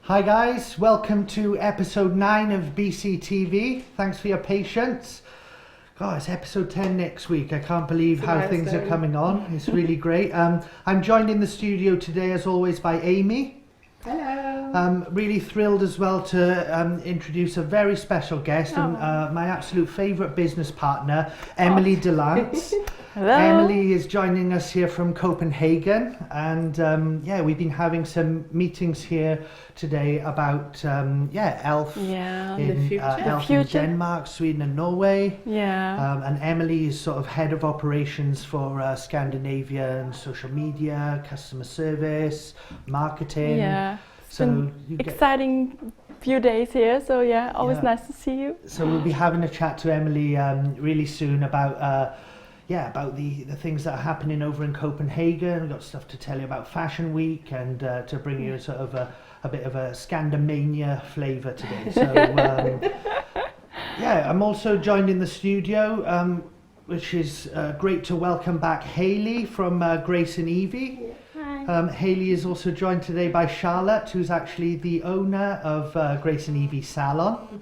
Hi guys, welcome to episode 9 of BCTV. Thanks for your patience. God, it's episode 10 next week. I can't believe how things are coming on. It's really great. I'm joined in the studio today as always by Amy. Hello. I'm really thrilled as well to introduce a very special guest and my absolute favourite business partner, Emily DeLance. Hello. Emily is joining us here from Copenhagen, and we've been having some meetings here today about ELF in ELF in Denmark, Sweden and Norway. And Emily is sort of head of operations for Scandinavia and social media, customer service, marketing. So exciting few days here, so always nice to see you. So we'll be having a chat to Emily really soon about about the things that are happening over in Copenhagen. We've got stuff to tell you about Fashion Week and to bring you sort of a bit of a Scandinavia flavour today. So I'm also joined in the studio, which is great to welcome back Hayley from Grace and Evie. Hi. Hayley is also joined today by Charlotte, who's actually the owner of Grace and Evie Salon.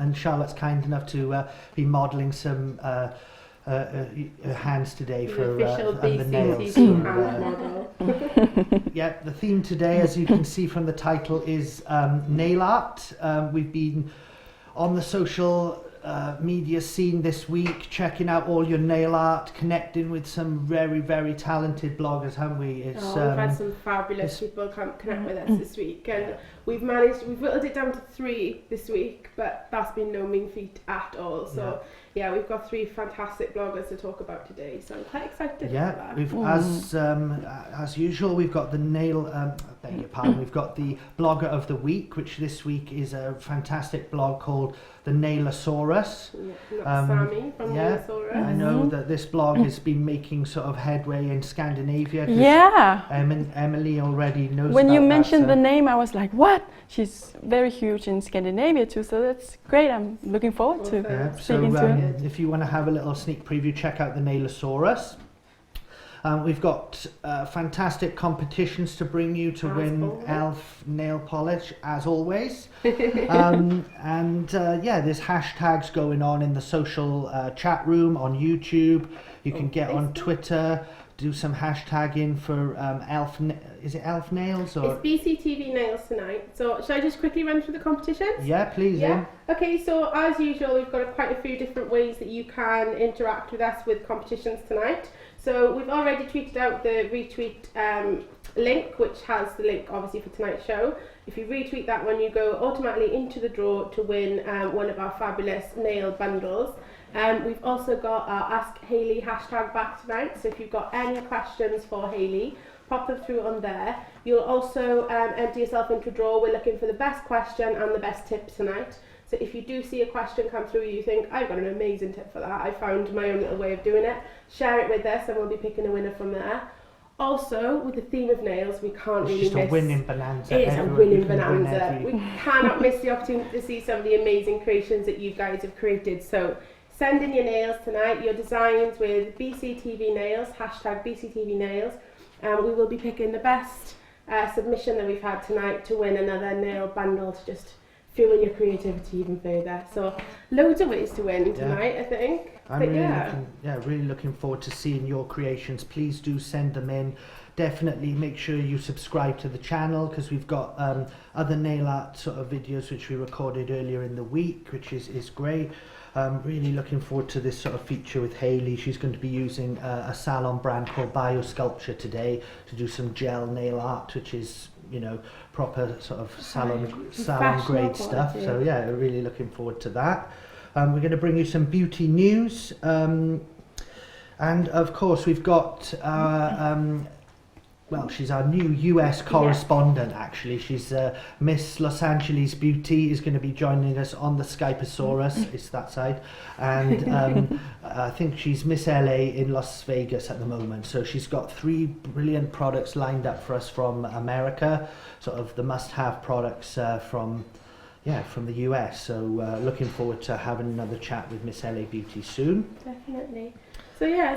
And Charlotte's kind enough to be modelling some hands today for and the nails. The theme today, as you can see from the title, is nail art. We've been on the social media scene this week, checking out all your nail art, connecting with some very, very talented bloggers, haven't we? We've had some fabulous people connect with us this week, and we've whittled it down to 3 this week, but that's been no mean feat at all. So we've got 3 fantastic bloggers to talk about today, so I'm quite excited about that. As usual, we've got the we've got the blogger of the week, which this week is a fantastic blog called the Nailosaurus. Sammy from Nailosaurus. I know that this blog has been making sort of headway in Scandinavia. Emily already knows. When you mentioned the name, I was like, what? She's very huge in Scandinavia too, so that's great. I'm looking forward to speaking to her. If you want to have a little sneak preview, check out the Nailosaurus. We've got fantastic competitions to bring you to win ELF nail polish, as always. There's hashtags going on in the social chat room on YouTube. You can get on Twitter, do some hashtagging for ELF. Is it ELF nails or? It's BCTV nails tonight. So should I just quickly run through the competitions? Yeah, please. Yeah. Okay, so as usual, we've got quite a few different ways that you can interact with us with competitions tonight. So we've already tweeted out the retweet link, which has the link obviously for tonight's show. If you retweet that one, you go automatically into the draw to win one of our fabulous nail bundles. We've also got our Ask Hayley hashtag back tonight, so if you've got any questions for Hayley, pop them through on there. You'll also enter yourself into a draw. We're looking for the best question and the best tip tonight. So if you do see a question come through, you think, I've got an amazing tip for that, I found my own little way of doing it, share it with us and we'll be picking a winner from there. Also, with the theme of nails, we can't really miss... It's just a winning bonanza. It is a winning bonanza. We cannot miss the opportunity to see some of the amazing creations that you guys have created. So send in your nails tonight, your designs with BCTV nails, hashtag BCTV nails. We will be picking the best submission that we've had tonight to win another nail bundle to just fuel your creativity even further. So loads of ways to win tonight, I think. I'm really looking forward to seeing your creations. Please do send them in. Definitely make sure you subscribe to the channel, because we've got other nail art sort of videos which we recorded earlier in the week, which is great. Really looking forward to this sort of feature with Hayley. She's going to be using a salon brand called Biosculpture today to do some gel nail art, which is, proper sort of salon grade stuff. So really looking forward to that. We're going to bring you some beauty news, and of course we've got she's our new US correspondent, actually. She's Miss Los Angeles Beauty, is going to be joining us on the Skypeosaurus, it's that side. And I think she's Miss LA in Las Vegas at the moment. So she's got 3 brilliant products lined up for us from America, sort of the must-have products from the US. So looking forward to having another chat with Miss LA Beauty soon. Definitely.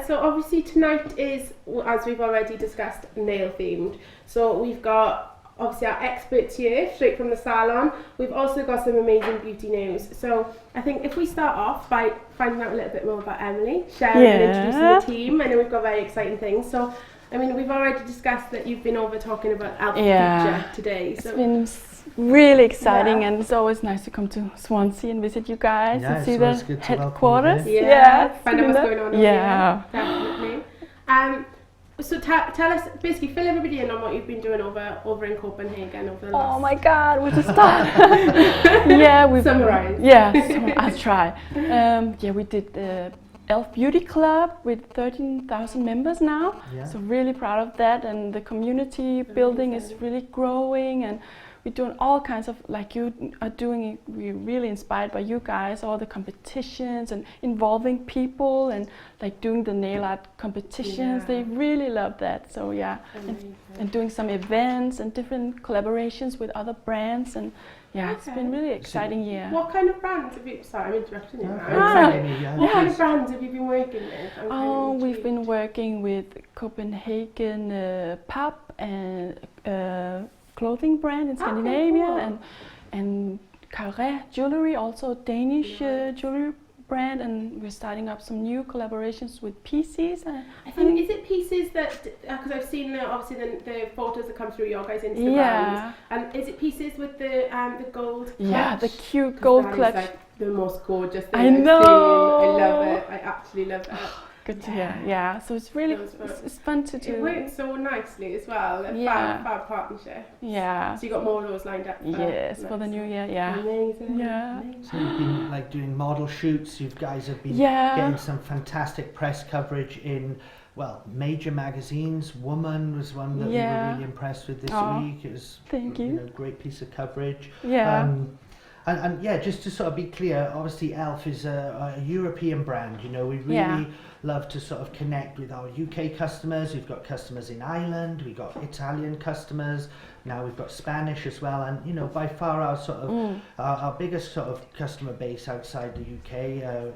So obviously tonight is, as we've already discussed, nail themed. So we've got obviously our experts here, straight from the salon. We've also got some amazing beauty news. So I think if we start off by finding out a little bit more about Emily, sharing and introducing the team, I know we've got very exciting things. So, I mean, we've already discussed that you've been over talking about Elf Feature today. So it's been really exciting, and it's always nice to come to Swansea and visit you guys and see the headquarters. Find out what's going on over here. Definitely. So tell us, basically fill everybody in on what you've been doing over in Copenhagen over the last... Oh my God, where to start? We've summarise. So I'll try. We did the Elf Beauty Club with 13,000 members now. So really proud of that, and the community building is really growing, and we're doing all kinds of, like you are doing, we're really inspired by you guys, all the competitions and involving people and like doing the nail art competitions. They really love that. So and doing some events and different collaborations with other brands, and it's been really exciting year. What kind of brands have you, sorry I'm interrupting you now. What kind of brands have you been working with? We've been working with Copenhagen pub and clothing brand in Scandinavia, and Carré jewelry, also Danish jewelry brand, and we're starting up some new collaborations with pieces. I think, is it pieces that, because I've seen obviously the photos that come through your guys' Instagrams, and is it pieces with the gold clutch? Yeah, the cute gold clutch. That is like the most gorgeous thing I I've know. seen. I love it. I absolutely love it. Good to hear. Yeah, so it's really it's fun to do. It works so nicely as well. Fab partnership. Yeah. So you got more of those lined up. For the new year. Yeah. Amazing. Yeah. So you've been like doing model shoots. You guys have been getting some fantastic press coverage in major magazines. Woman was one that we were really impressed with this week. It was a great piece of coverage. Yeah. And just to sort of be clear, obviously Elf is a European brand. You know, we really love to sort of connect with our UK customers. We've got customers in Ireland, we've got Italian customers, now we've got Spanish as well, and you know, by far our sort of our biggest sort of customer base outside the UK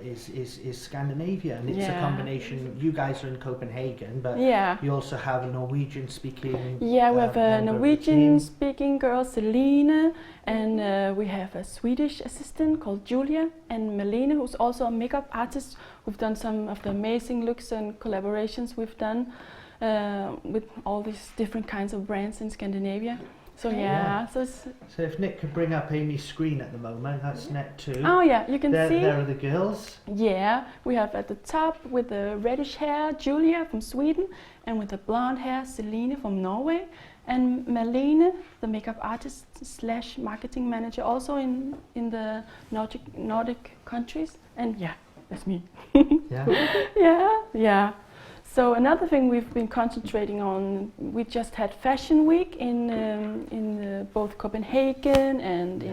is Scandinavia, and it's a combination. You guys are in Copenhagen, but you also have a Norwegian speaking we have a Norwegian speaking girl, Celine, and we have a Swedish assistant called Julia, and Malene, who's also a makeup artist. We've done some of the amazing looks and collaborations we've done with all these different kinds of brands in Scandinavia. So so if Nick could bring up Amy's screen at the moment, that's net 2. Oh yeah, you can see. There are the girls. Yeah, we have at the top with the reddish hair Julia from Sweden, and with the blonde hair Celine from Norway, and Malene, the makeup artist / marketing manager, also in the Nordic countries, and that's me. Yeah. So another thing we've been concentrating on, we just had Fashion Week in both Copenhagen and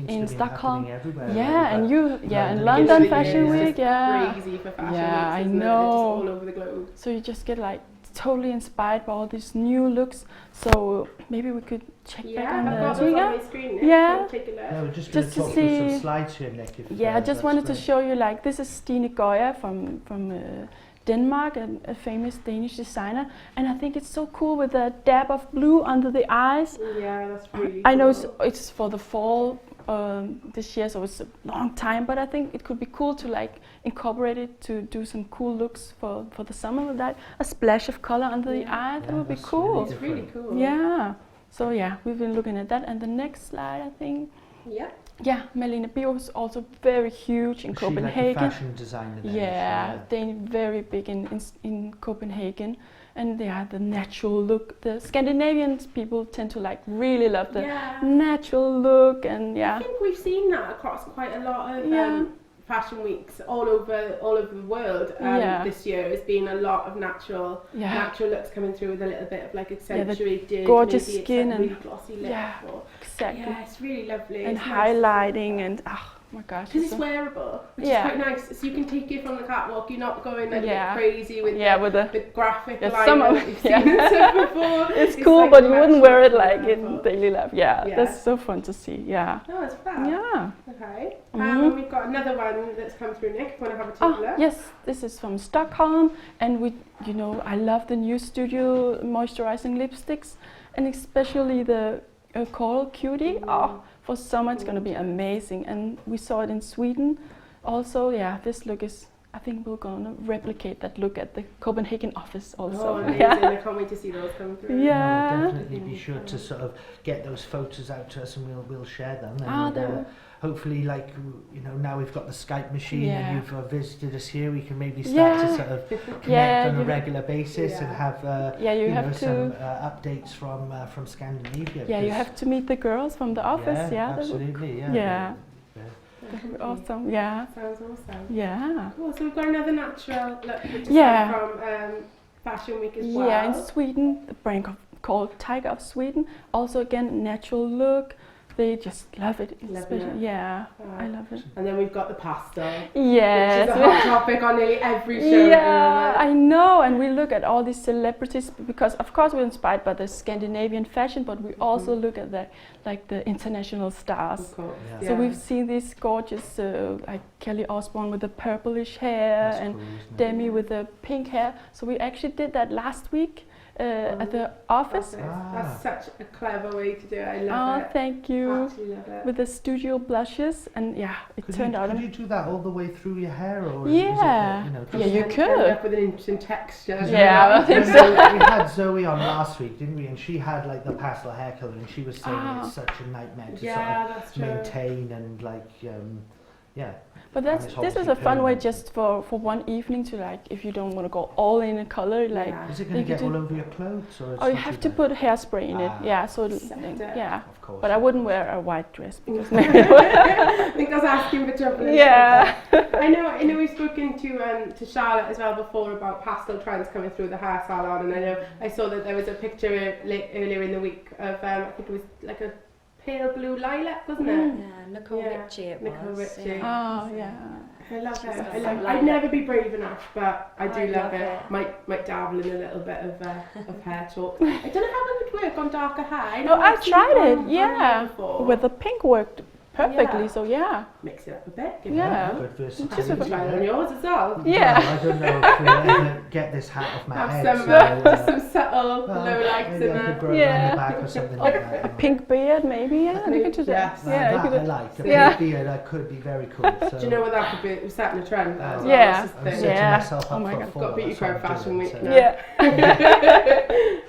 in Stockholm. And in London Fashion Week. Crazy for fashion weeks, I know. Just all over the globe. So you just get like totally inspired by all these new looks. So maybe we could check back on the screen. Take a look. We're just going to talk through some slides here, Nick. I just wanted to show you, like, this is Stine Goya from Denmark, a famous Danish designer, and I think it's so cool with the dab of blue under the eyes. Yeah, that's really I know it's for the fall this year, so it's a long time, but I think it could be cool to like incorporate it to do some cool looks for the summer with that. A splash of color under the eye, that would be cool. It's really cool. Yeah. So we've been looking at that, and the next slide, I think. Yeah, Malene Bio is also very huge in Copenhagen. Like a fashion designer then, they're very big in Copenhagen, and they have the natural look. The Scandinavian people tend to like really love the natural look, and I think we've seen that across quite a lot of fashion weeks all over the world this year. There's been a lot of natural looks coming through with a little bit of like accentuated, gorgeous skin and and really glossy lip. exactly. Yeah, it's really lovely. And highlighting and my gosh. Because it's wearable, which is quite nice. So you can take it from the catwalk. You're not going like a bit crazy with the graphic liner that you've seen and stuff before. It's cool, like, but you wouldn't wear it like in daily life. Yeah, that's so fun to see. Yeah. Oh, it's fab. Yeah. Okay. We've got another one that's come through, Nick. Want to have a take a look? Yes, this is from Stockholm, and I love the new Studio moisturizing lipsticks, and especially the Coral Cutie. For summer it's going to be amazing, and we saw it in Sweden also. Yeah, this look is, I think we're going to replicate that look at the Copenhagen office also. Oh, amazing. I can't wait to see those come through. Yeah. No, definitely be sure to sort of get those photos out to us, and we'll share them. And, hopefully, like, now we've got the Skype machine and you've visited us here, we can maybe start to sort of connect on a regular basis and have some updates from Scandinavia. Yeah, you have to meet the girls from the office. Yeah, absolutely. Yeah. That would be awesome. Yeah. Sounds awesome. Yeah. Cool. So we've got another natural look from Fashion Week as well. Yeah, in Sweden, the brand called Tiger of Sweden. Also, again, natural look. They just love it. Yeah, I love it. And then we've got the pastel. Yes. Which is a hot topic on nearly every show. Yeah, I know. And we look at all these celebrities because, of course, we're inspired by the Scandinavian fashion, but we also look at the international stars. Of course. Yeah. So we've seen these gorgeous, like Kelly Osbourne with the purplish hair. That's and cool, Demi with the pink hair. So we actually did that last week. At the office. That's such a clever way to do it. I love it. Oh, thank you. I absolutely love it. With the studio blushes, and it turned out. Could you do that all the way through your hair, or you could. End up with an interesting texture. Yeah, we had Zoe on last week, didn't we? And she had like the pastel hair colour, and she was saying it's such a nightmare to sort of maintain and But this is a fun way just for one evening to, like, if you don't want to go all in a color, like. Is it going to get all over your clothes, or? Oh, you have to put hairspray in it. Yeah, so Of course. But I wouldn't wear a white dress because I think that's asking for trouble. Yeah. I know we've spoken to Charlotte as well before about pastel trends coming through the hair salon, and I know I saw that there was a picture earlier in the week of I think it was like a pale blue lilac, wasn't it? Yeah, Nicole Richie it was. Nicole Richie. Oh, yeah. I love it. I'd never be brave enough, but I do love it. Might dabble in a little bit of hair talk. I don't know how it would work on darker hair. I've tried it, with the pink worked perfectly, so mix it up a bit. Good versatility. Just a try on yours as well. Yeah. Well, I don't know if we'll ever get this hat off my head. Some subtle low lights in there. I could grow it around the back or something like that. A pink beard, maybe. Yeah, you could do that. That I like. A pink beard, that could be very cool. So. Do you know what that could be? We're setting a trend. I'm setting myself up for fall. Got Beauty Crown Fashion Week now. Yeah.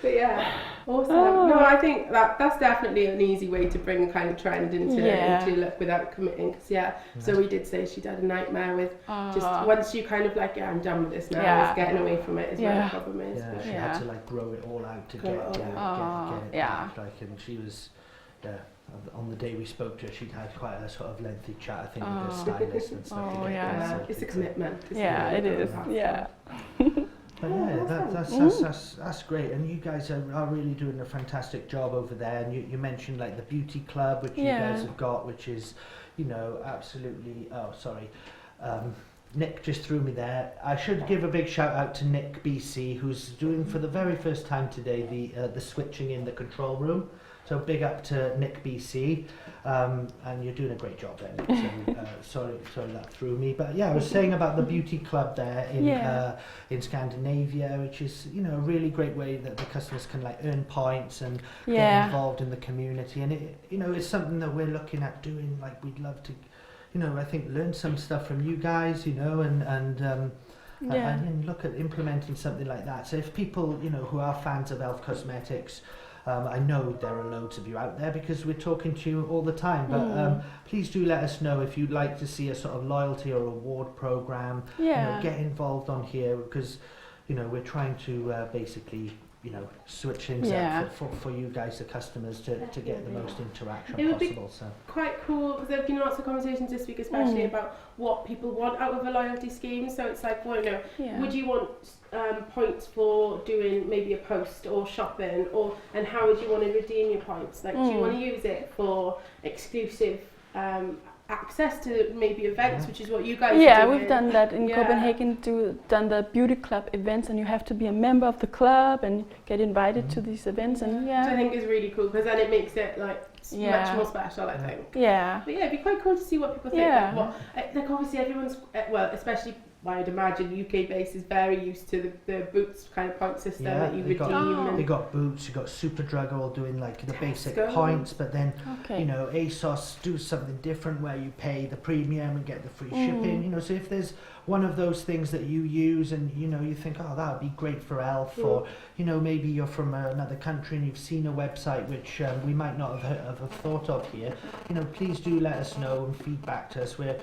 But yeah. Awesome. No, I think that's definitely an easy way to bring a kind of trend into look without committing. Because so we did say she'd had a nightmare with just once you kind of like, I'm done with this now. It's getting away from it is where the problem is. Yeah, she had to like grow it all out to get it back. Like, and she was, on the day we spoke to her, she'd had quite a sort of lengthy chat, I think, with her stylist and stuff. It's a commitment. It is. Yeah. But that's great, and you guys are really doing a fantastic job over there. And you mentioned like the beauty club, which you guys have got, which is, absolutely. Oh, sorry, Nick just threw me there. I should give a big shout out to Nick BC, who's doing for the very first time today the switching in the control room. So big up to Nick BC, and you're doing a great job there, Nick. So sorry that threw me. But I was saying about the beauty club there in Scandinavia, which is a really great way that the customers can like earn points and get involved in the community. And it it's something that we're looking at doing. Like we'd love to, I think learn some stuff from you guys, and look at implementing something like that. So if people who are fans of Elf Cosmetics. I know there are loads of you out there because we're talking to you all the time, but please do let us know if you'd like to see a sort of loyalty or reward program. Get involved on here because we're trying to basically switch things up for you guys, the customers, to get the most interaction possible. So quite cool because there have been lots of conversations this week, especially about what people want out of a loyalty scheme. So it's like, would you want points for doing maybe a post or shopping, and how would you want to redeem your points? Like, do you want to use it for exclusive access to maybe events, which is what you guys Yeah, are doing. we've done that in Yeah. Copenhagen, done the beauty club events, and you have to be a member of the club and get invited to these events, and Which I think is really cool, because then it makes it like much more special, I think. Yeah. But yeah, it'd be quite cool to see what people think. Yeah. Like obviously everyone's, well, especially I'd imagine UK base is very used to the boots kind of point system that you redeem. They got boots, you got Superdrug all doing like the basic Tesco. points, but then you know, ASOS do something different where you pay the premium and get the free shipping. You know, so if there's one of those things that you use and you know you think, oh, that would be great for Elf, or you know, maybe you're from another country and you've seen a website which we might not have thought of here, you know, please do let us know and feedback to us. We're,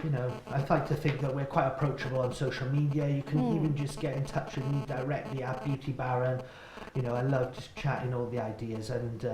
you know, I'd like to think that we're quite approachable on social media. You can even just get in touch with me directly at Beauty Baron. You know, I love just chatting all the ideas, and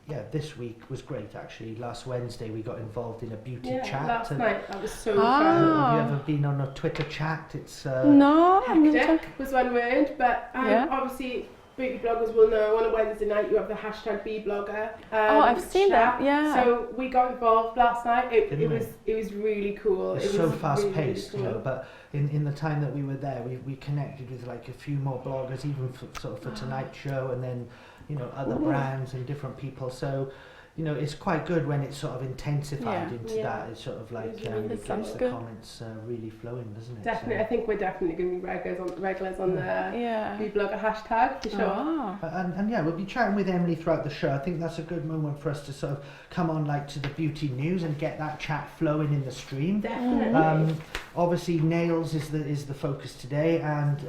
yeah, this week was great actually. Last Wednesday we got involved in a beauty chat. Last night, that was so fun. Have you ever been on a Twitter chat? It's no, hectic was one word, but obviously beauty bloggers will know on a Wednesday night you have the hashtag #BeBlogger. I've seen that. Yeah. So we got involved last night. It was really cool. It's so fast paced, really cool. You know. But in the time that we were there, we connected with like a few more bloggers, even for Tonight Show, and then you know other brands and different people. So you know, it's quite good when it's sort of intensified into that. It's sort of like it gets the comments really flowing, doesn't it? Definitely, so. I think we're definitely going to be regulars on the BeBlogger hashtag for sure. And yeah, we'll be chatting with Emily throughout the show. I think that's a good moment for us to sort of come on like to the beauty news and get that chat flowing in the stream. Definitely. Obviously, nails is the focus today, and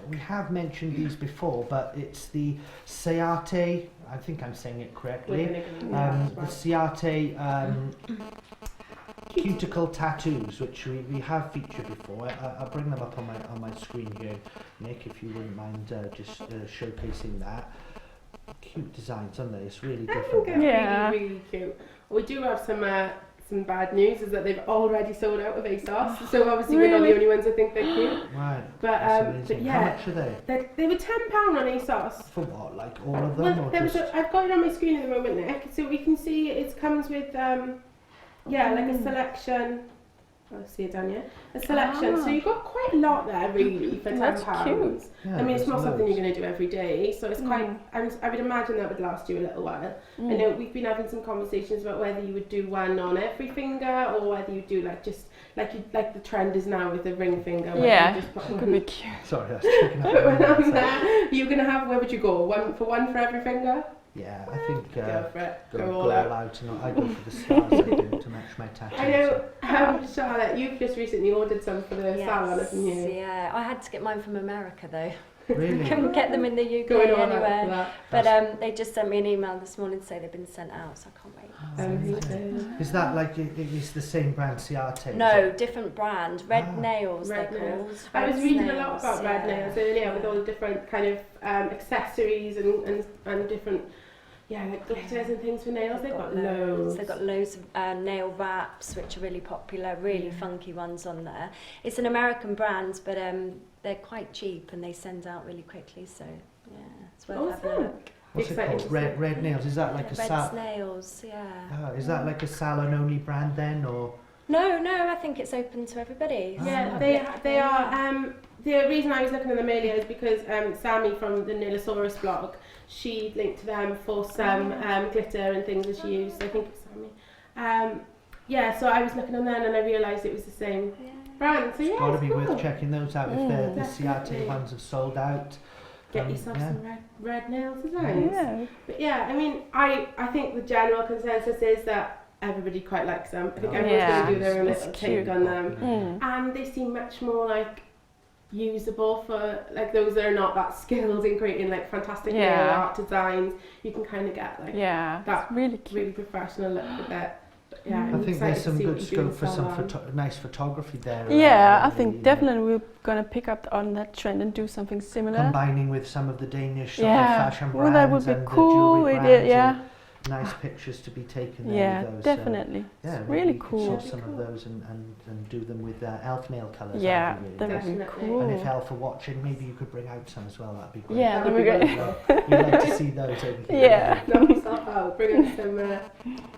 we have mentioned these before, but it's the Ciate. I think I'm saying it correctly. The Ciate cuticle tattoos, which we have featured before. I'll bring them up on my screen here, Nick, if you wouldn't mind just showcasing that. Cute designs, aren't they? It's really different. Really cute. We do have some bad news, is that they've already sold out of ASOS. So obviously we're not the only ones that think they're cute. Right. But yeah. How much are they? They were £10 on ASOS. For what? Like all of them? Well, I've got it on my screen at the moment, Nick. So we can see it comes with like a selection. I'll see it down here. A selection. So you've got quite a lot there, really, for £10. That's cute. Yeah, I mean, it's not something you're going to do every day, so it's quite. I would imagine that would last you a little while. I know we've been having some conversations about whether you would do one on every finger or whether you do like just like the trend is now with the ring finger. Yeah, you just put it could be cute. Sorry, that's checking out. Put one on there. You're going to have, where would you go? One for every finger? Yeah, I think go for it. Go all out. I go for the stars I do to match my tattoos. I know, Charlotte, you've just recently ordered some for the salon, haven't you? Yeah, I had to get mine from America though. Really? Couldn't get them in the UK anywhere. But they just sent me an email this morning to say they've been sent out, so I can't wait. Is that like it's the same brand, Ciate? No, different brand. Red Nails, they're called. I was reading a lot about Red Nails earlier with all the different kind of accessories and different like glitters and things for nails. They've got loads. They've got loads of nail wraps, which are really popular, really funky ones on there. It's an American brand, but they're quite cheap and they send out really quickly, so yeah, it's worth having a look. What's it called? Red Nails. Is that like a Red Nails, yeah. Is that like a salon only brand then, or? No, I think it's open to everybody. Yeah, they are. The reason I was looking at them earlier is because Sammy from the Nailosaurus blog, she linked to them for some glitter and things that she used. I think it's Sammy. So I was looking on there and I realised it was the same brand. So it's got to be worth checking those out if the Ciate ones have sold out. Get yourself some red nail designs. Yeah. But yeah, I mean, I think the general consensus is that everybody quite likes them. I think everyone's going to do their own little take on them. And they seem much more like usable for like those that are not that skilled in creating like fantastic nail art designs. You can kind of get like that really professional look with it. Yeah, I think there's some good scope for some nice photography there. Yeah, I think definitely we're going to pick up on that trend and do something similar. Combining with some of the Danish fashion brands. That would be cool. And the jewelry brands. nice pictures to be taken there Yeah, with those. definitely. So, yeah, It's maybe really you could cool. source some of those and do them with elf nail colours. Yeah, that'd be that really would be Definitely. cool. And if elf are watching, maybe you could bring out some as well. That'd be great. Yeah, That that'd would be be great. We'd like to see those over here. Yeah. Knock yourself out, bring in some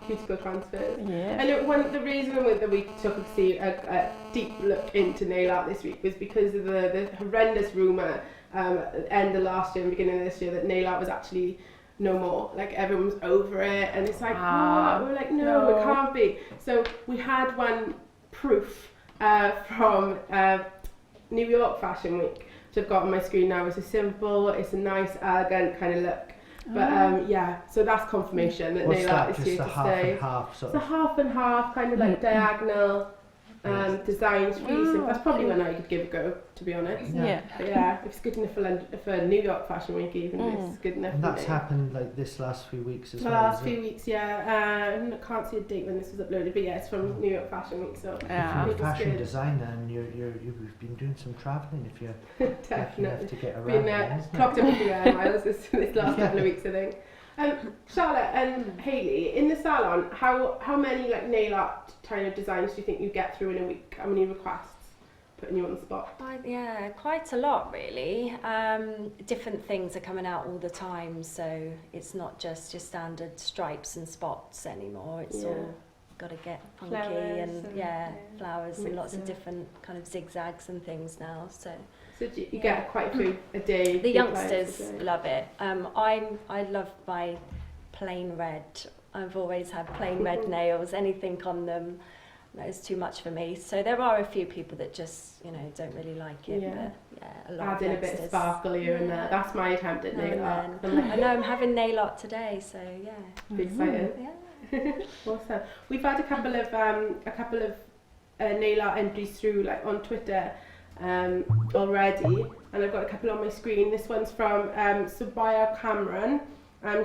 beautiful transfers. Yeah. And the reason that we took a deep look into nail art this week was because of the horrendous rumour at the end of last year and beginning of this year that nail art was actually no more. Like everyone was over it, and it's like, what? We're like, no, it can't be. So we had one proof from New York Fashion Week, which I've got on my screen now. It's a simple, it's a nice, elegant kind of look. But yeah, so that's confirmation that nail art is here to stay. And half sort It's a half and half, kind of like diagonal designs. Really simple. That's probably one I could give a go, to be honest. Yeah. But yeah, if it's good enough for New York Fashion Week, even it's good enough. And for that's me. happened like this last few weeks as The well. last few weeks, yeah. I can't see a date when this was uploaded, but yeah, it's from New York Fashion Week, so Yeah. If you're a It's fashion good. designer and you've been doing some travelling, if you're lucky enough definitely. to get around, Been then, isn't it? clocked up a few air miles this last Yeah. couple of weeks, I think. Charlotte and Hayley, in the salon, how many like nail art kind of designs do you think you get through in a week? How many requests? Putting you on the spot. Yeah, quite a lot really. Different things are coming out all the time, so it's not just your standard stripes and spots anymore. It's all got to get funky Flowers and flowers and lots of different kind of zigzags and things now. So do you get quite a few a day? the few clients youngsters a day? love it. I love my plain red. I've always had plain red nails. Anything on them, that is too much for me. So there are a few people that just don't really like it. Yeah. But yeah, a lot Add of in a bit of youngsters. sparkle here and there. That's my attempt at nail art. I know I'm having nail art today, so yeah. Be excited. Yeah. Awesome. We've had a couple of nail art entries through like on Twitter already, and I've got a couple on my screen. This one's from Sabaya Cameron.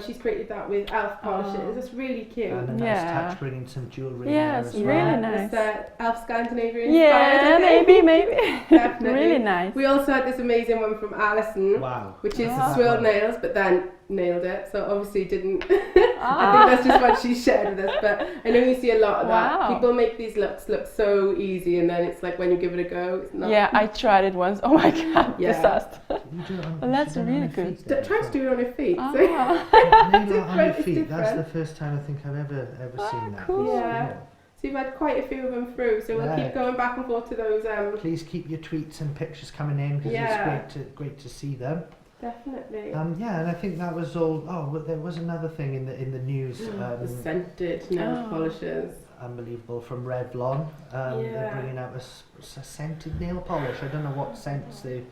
She's created that with elf polishes. It's really cute. And a nice Yeah. touch, bringing some jewellery Yeah, in there it's as really well. nice. It's elf Scandinavian Yeah, inspired, I think. maybe. Definitely. Really nice. We also had this amazing one from Alison, Wow. which is Ah. swirled nails, but then nailed it. So obviously didn't. I think that's just what she shared with us. But I know you see a lot of that. Wow. People make these looks look so easy, and then it's like when you give it a go, it's not. Yeah, I tried it once. Oh my god, Yeah. disaster. You do it on, Well, that's she's done it on really her good. feet there as Try to well. do it on her feet. Ah. So. Nail art on your different, it's feet. That's the different. first time I think I've ever seen that. cool. Yeah. So you've had quite a few of them through. So we'll Yeah. keep going back and forth to those. Please keep your tweets and pictures coming in because Yeah. it's great to see them. Definitely. Yeah, and I think that was all. Oh, well, there was another thing in the news. The scented nail Oh. polishes. Unbelievable from Revlon. They're Yeah. bringing out a scented nail polish. I don't know what scents they've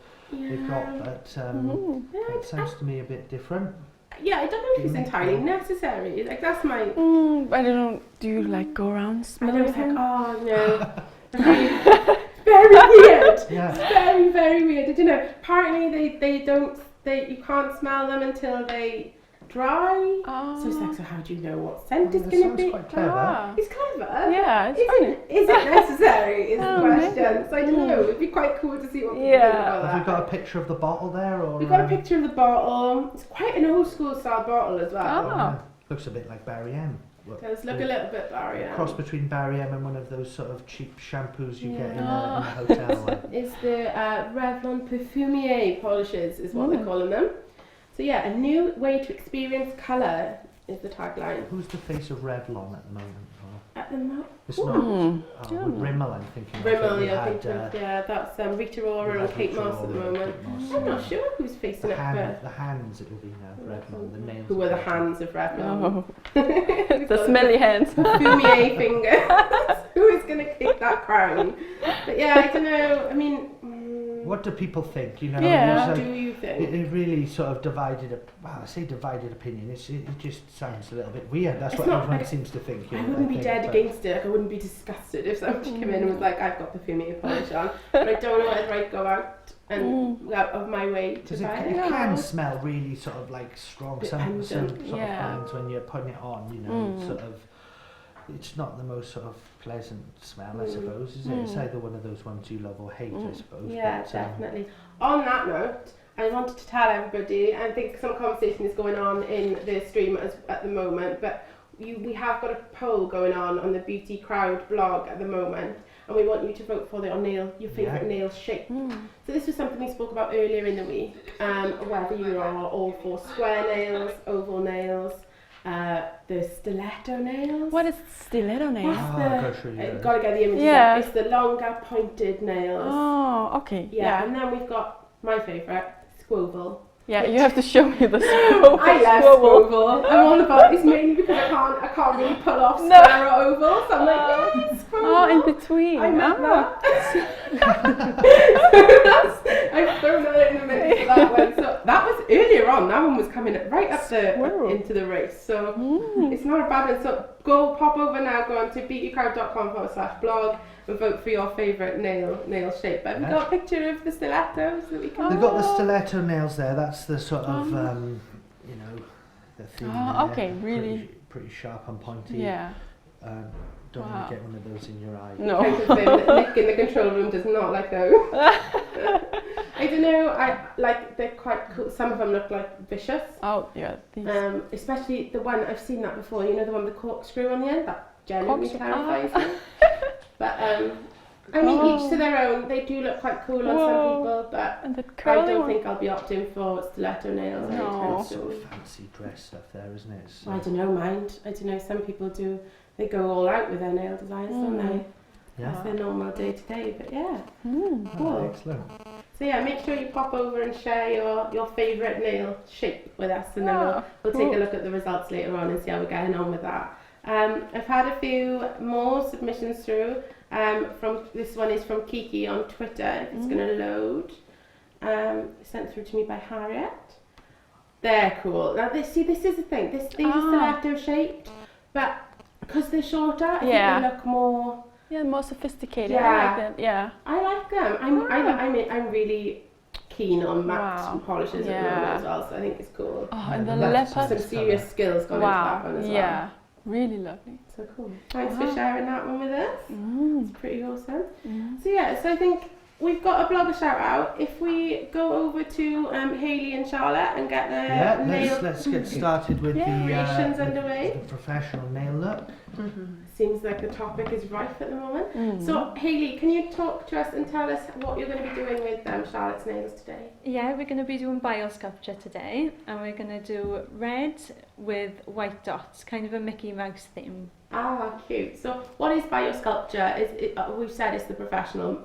got, but it sounds to me a bit different. Yeah, I don't know if it's entirely necessary. Like that's my. I don't know. Do you like go around I know smelling it's like, them? oh no. Very weird. Yeah. It's very, very weird. Did you know? Apparently you can't smell them until they dry. So it's like, so how do you know what scent it's That going to sounds be? quite clever. Ah. It's clever. Yeah, it's funny. Is it necessary? Is the Oh, question. So I don't know. It'd be quite cool to see what people Yeah. think about Have you that. got a picture of the bottle there, or? We've got a picture of the bottle. It's quite an old school style bottle as well. Ah. Looks a bit like Barry M. It does look a little bit Barry. Cross between Barry M and one of those sort of cheap shampoos you get in a Yeah. hotel. It's the Revlon Perfumier polishes is what they're calling them. So yeah, a new way to experience colour is the tagline. Who's the face of Revlon at the moment? At the moment, It's not. With Rimmel, I'm thinking. of. Rimmel, We yeah, I had, think that's Rita Ora we and had Kate Rita Moss at the Ora and moment. Kate Moss, I'm yeah. not sure who's facing The, it the hands it will be now, Revlon, the nails. Who were the hands of Revlon? Oh, the smelly hands. Perfumier fingers. Who is going to kick that crown? But yeah, I don't know. I mean, What do people think? You know, Yeah. what it's do like, you think? it really sort of divided. I say divided opinion. It just sounds a little bit weird. That's It's what not everyone like- seems to think. I wouldn't be think, dead but- against it. Like, I wouldn't be disgusted if somebody came in and was like, "I've got Perfumier polish on," but I don't know whether I'd go out and out of my way to Because buy it it. can smell really sort of like strong. Some sort of Yeah. brands when you're putting it on, you know, sort of. It's not the most sort of pleasant smell, I suppose, is it? It's either one of those ones you love or hate, I suppose. Yeah, but, definitely. On that note, I wanted to tell everybody, I think some conversation is going on in the stream at the moment, but we have got a poll going on the Beauty Crowd blog at the moment, and we want you to vote for your favourite nail shape. So this was something we spoke about earlier in the week, whether you are all for square nails, oval nails, the stiletto nails. What is stiletto nails? Gotta get the images. Yeah. It's the longer pointed nails. Oh, okay. Yeah, and then we've got my favourite, squoval. Yeah, you have to show me the squoval. I love squoval. I'm all about it's mainly because I can't really pull off square or oval, so I'm like, yes, squoval. Oh, in between. I meant that. I've thrown that in the mix for that one. So that was earlier on. That one was coming right up into the race. So it's not a bad one. So pop over now. Go on to beautycrowd.com/blog and vote for your favourite nail shape. But have you got a picture of the stilettos that we can? They've got the stiletto nails there. That's the sort of the theme. Okay, really pretty sharp and pointy. Yeah. Don't want to get one of those in your eye. No. Nick in the control room does not like those. I don't know. I like they're quite cool. Some of them look like vicious. Oh yeah. These. Especially the one I've seen that before. You know the one with the corkscrew on the end. That genuinely terrifies me. But I mean, each to their own. They do look quite cool on some people, but and the I curly don't one. think I'll be opting for stiletto nails anytime It's sort soon. of fancy dress stuff there, isn't it? I don't know, mind. I don't know. Some people do. They go all out with their nail designs, don't they? Yeah. That's their normal day to day. But yeah, Oh, cool. excellent. So yeah, make sure you pop over and share your favourite nail shape with us, and then we'll take a look at the results later on and see how we're getting on with that. I've had a few more submissions through. From this one is from Kiki on Twitter. If it's going to load. Sent through to me by Harriet. They're cool. Now this is the thing. These are stiletto shaped, but because they're shorter, I think they look more. Yeah, more sophisticated. Yeah. I like that. Yeah. I like them. I'm really keen on matte polishes at the moment as well, so I think it's cool. Oh, and the leopard. leopard. Some serious skills gone into that one as well. Yeah. Really lovely. So cool. Thanks for sharing that one with us. It's pretty awesome. So yeah, so I think we've got a blogger shout out. If we go over to Hayley and Charlotte and get their nail let's get started with creations underway. the professional nail look. Seems like the topic is rife at the moment. So Hayley, can you talk to us and tell us what you're going to be doing with Charlotte's nails today? Yeah, we're going to be doing biosculpture today, and we're going to do red with white dots, kind of a Mickey Mouse theme. Ah, cute. So what is biosculpture? We've said it's the professional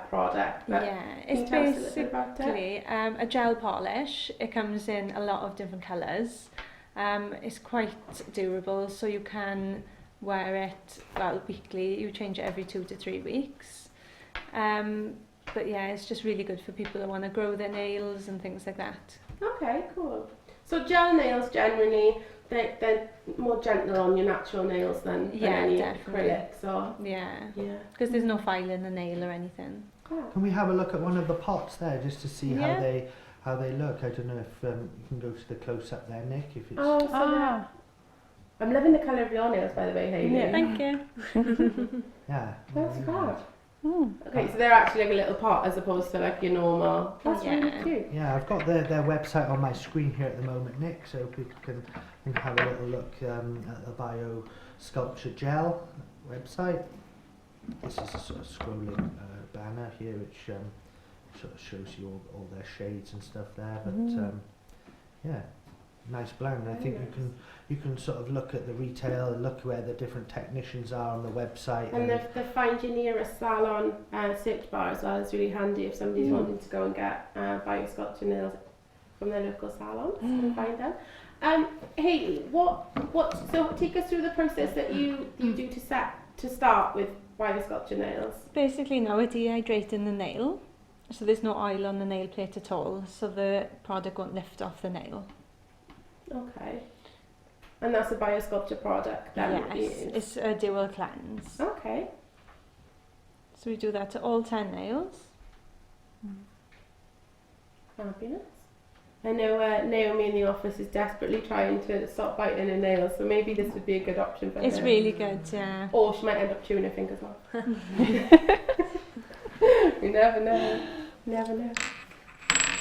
product. But Yeah, can you it's tell us a little bit about it? basically a gel polish. It comes in a lot of different colours. It's quite durable, so you can wear it weekly. You change it every 2 to 3 weeks. But yeah, it's just really good for people that want to grow their nails and things like that. Okay, cool. So gel nails generally, they're more gentle on your natural nails than any definitely. acrylics or Yeah, yeah. because there's no file in the nail or anything. Can we have a look at one of the pots there just to see Yeah. how they look? I don't know if you can go to the close up there, Nick. If it's I'm loving the colour of your nails, by the way, Hayley. Yeah. Thank you. yeah. That's really fab. nice. Okay, so they're actually like a little pot as opposed to like your normal. That's really cute. Yeah, I've got their website on my screen here at the moment, Nick, so people can have a little look at the Bio Sculpture Gel website. This is a sort of scrolling banner here which sort of shows you all their shades and stuff there, but yeah, nice blend. I think you can sort of look at the retail and look where the different technicians are on the website. And the Find Your Nearest Salon search bar as well is really handy if somebody's wanting to go and get biosculpture nails from their local salons and find them. Hayley, so take us through the process that you do to start with biosculpture nails. Basically now we're dehydrating the nail, so there's no oil on the nail plate at all, so the product won't lift off the nail. Okay. And that's a biosculpture product then? Yes, it's a dual cleanse. Okay. So we do that to all 10 nails. Fabulous. I know Naomi in the office is desperately trying to stop biting her nails, so maybe this would be a good option for her. It's really good, yeah. Or she might end up chewing her fingers off. You never know. Never know.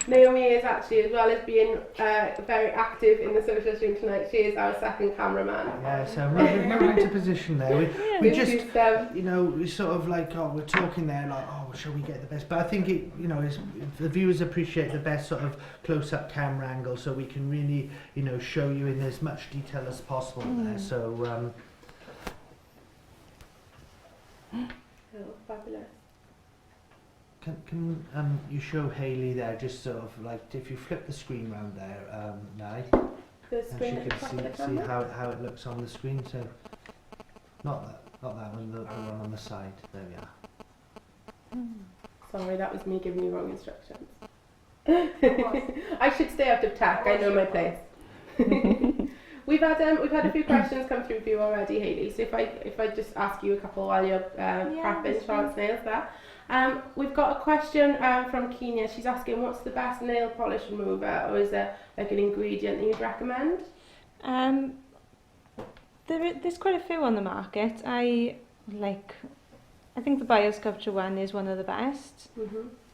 Naomi is actually, as well as being very active in the social stream tonight, she is our second cameraman. Yeah, so we're into position there. We just, you know, we sort of like, oh, we're talking there like, oh, shall we get the best? But I think it, you know, the viewers appreciate the best sort of close-up camera angle, so we can really, you know, show you in as much detail as possible there. So. Oh, fabulous. Can you show Hayley there, just sort of like, if you flip the screen round there, now, The and screen she at the top of the can see camera? how it looks on the screen. So, not that one, the one on the side. There we are. Sorry, that was me giving you wrong instructions. I should stay out of tech. I know my place. We've had a few questions come through for you already, Hayley. So if I just ask you a couple while you're prepping Charlotte's nails there. We've got a question from Kenya. She's asking, what's the best nail polish remover, or is there like an ingredient that you'd recommend? There's quite a few on the market. I think the Biosculpture one is one of the best.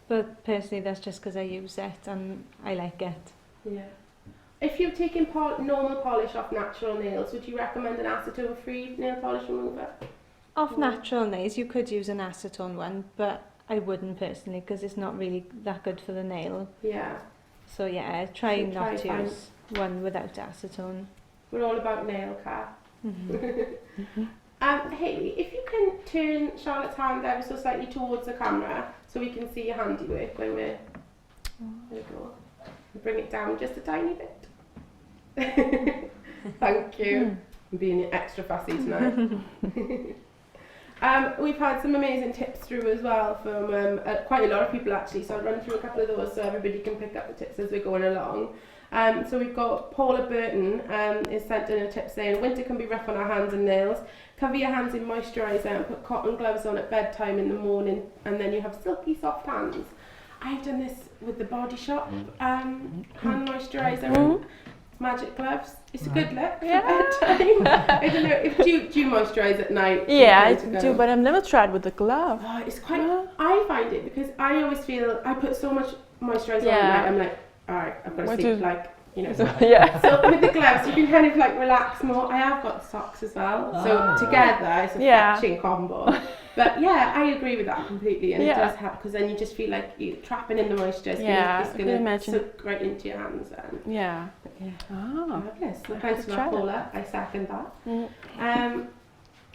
But personally, that's just because I use it and I like it. Yeah. If you're taking normal polish off natural nails, would you recommend an acetone-free nail polish remover? Off natural nails, you could use an acetone one, but I wouldn't personally because it's not really that good for the nail. Yeah. So yeah, try not to use one without acetone. We're all about nail care. Hayley, if you can turn Charlotte's hand ever so slightly towards the camera so we can see your handiwork when we're... There we go. Bring it down just a tiny bit. Thank you. I'm being extra fussy tonight. We've had some amazing tips through as well from quite a lot of people actually, so I'll run through a couple of those so everybody can pick up the tips as we're going along. So we've got Paula Burton is sent in a tip saying, winter can be rough on our hands and nails. Cover your hands in moisturiser and put cotton gloves on at bedtime in the morning, and then you have silky soft hands. I've done this with the Body Shop hand moisturiser and magic gloves. It's a good look for bedtime. I don't know, do you moisturise at night? Yeah, I do, but I've never tried with the glove. Oh, it's quite, I find it, because I always feel, I put so much moisturiser on at night, I'm like, alright, I've got to sleep like, you know. So with the gloves, you can kind of like relax more. I have got socks as well, so together it's a fetching combo. But yeah, I agree with that completely, and it does help because then you just feel like you're trapping in the moisture. It's going to soak right into your hands. And fabulous. So thanks for that, Paula. I second that.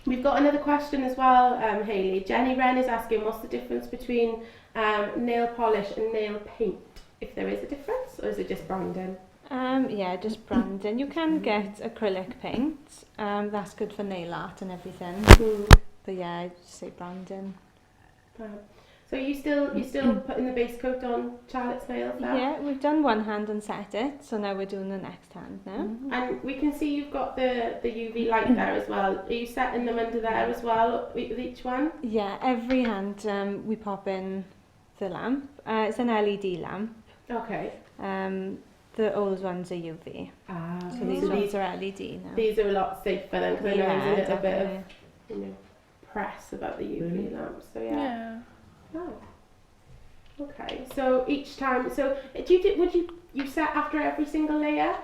We've got another question as well, Hayley. Jenny Wren is asking, what's the difference between nail polish and nail paint? If there is a difference, or is it just branding? Just branding. You can get acrylic paint. That's good for nail art and everything. But yeah, I'd say branding. So you still putting the base coat on Charlotte's nails now? Yeah, we've done one hand and set it, so now we're doing the next hand now. And we can see you've got the UV light there as well. Are you setting them under there as well with each one? Yeah, every hand we pop in the lamp. It's an LED lamp. Okay. The old ones are UV. So these ones are LED now. These are a lot safer then, because I know there's a little bit of, you know, press about the UV lamps. So yeah. Oh. Okay. So each time, so would you set after every single layer?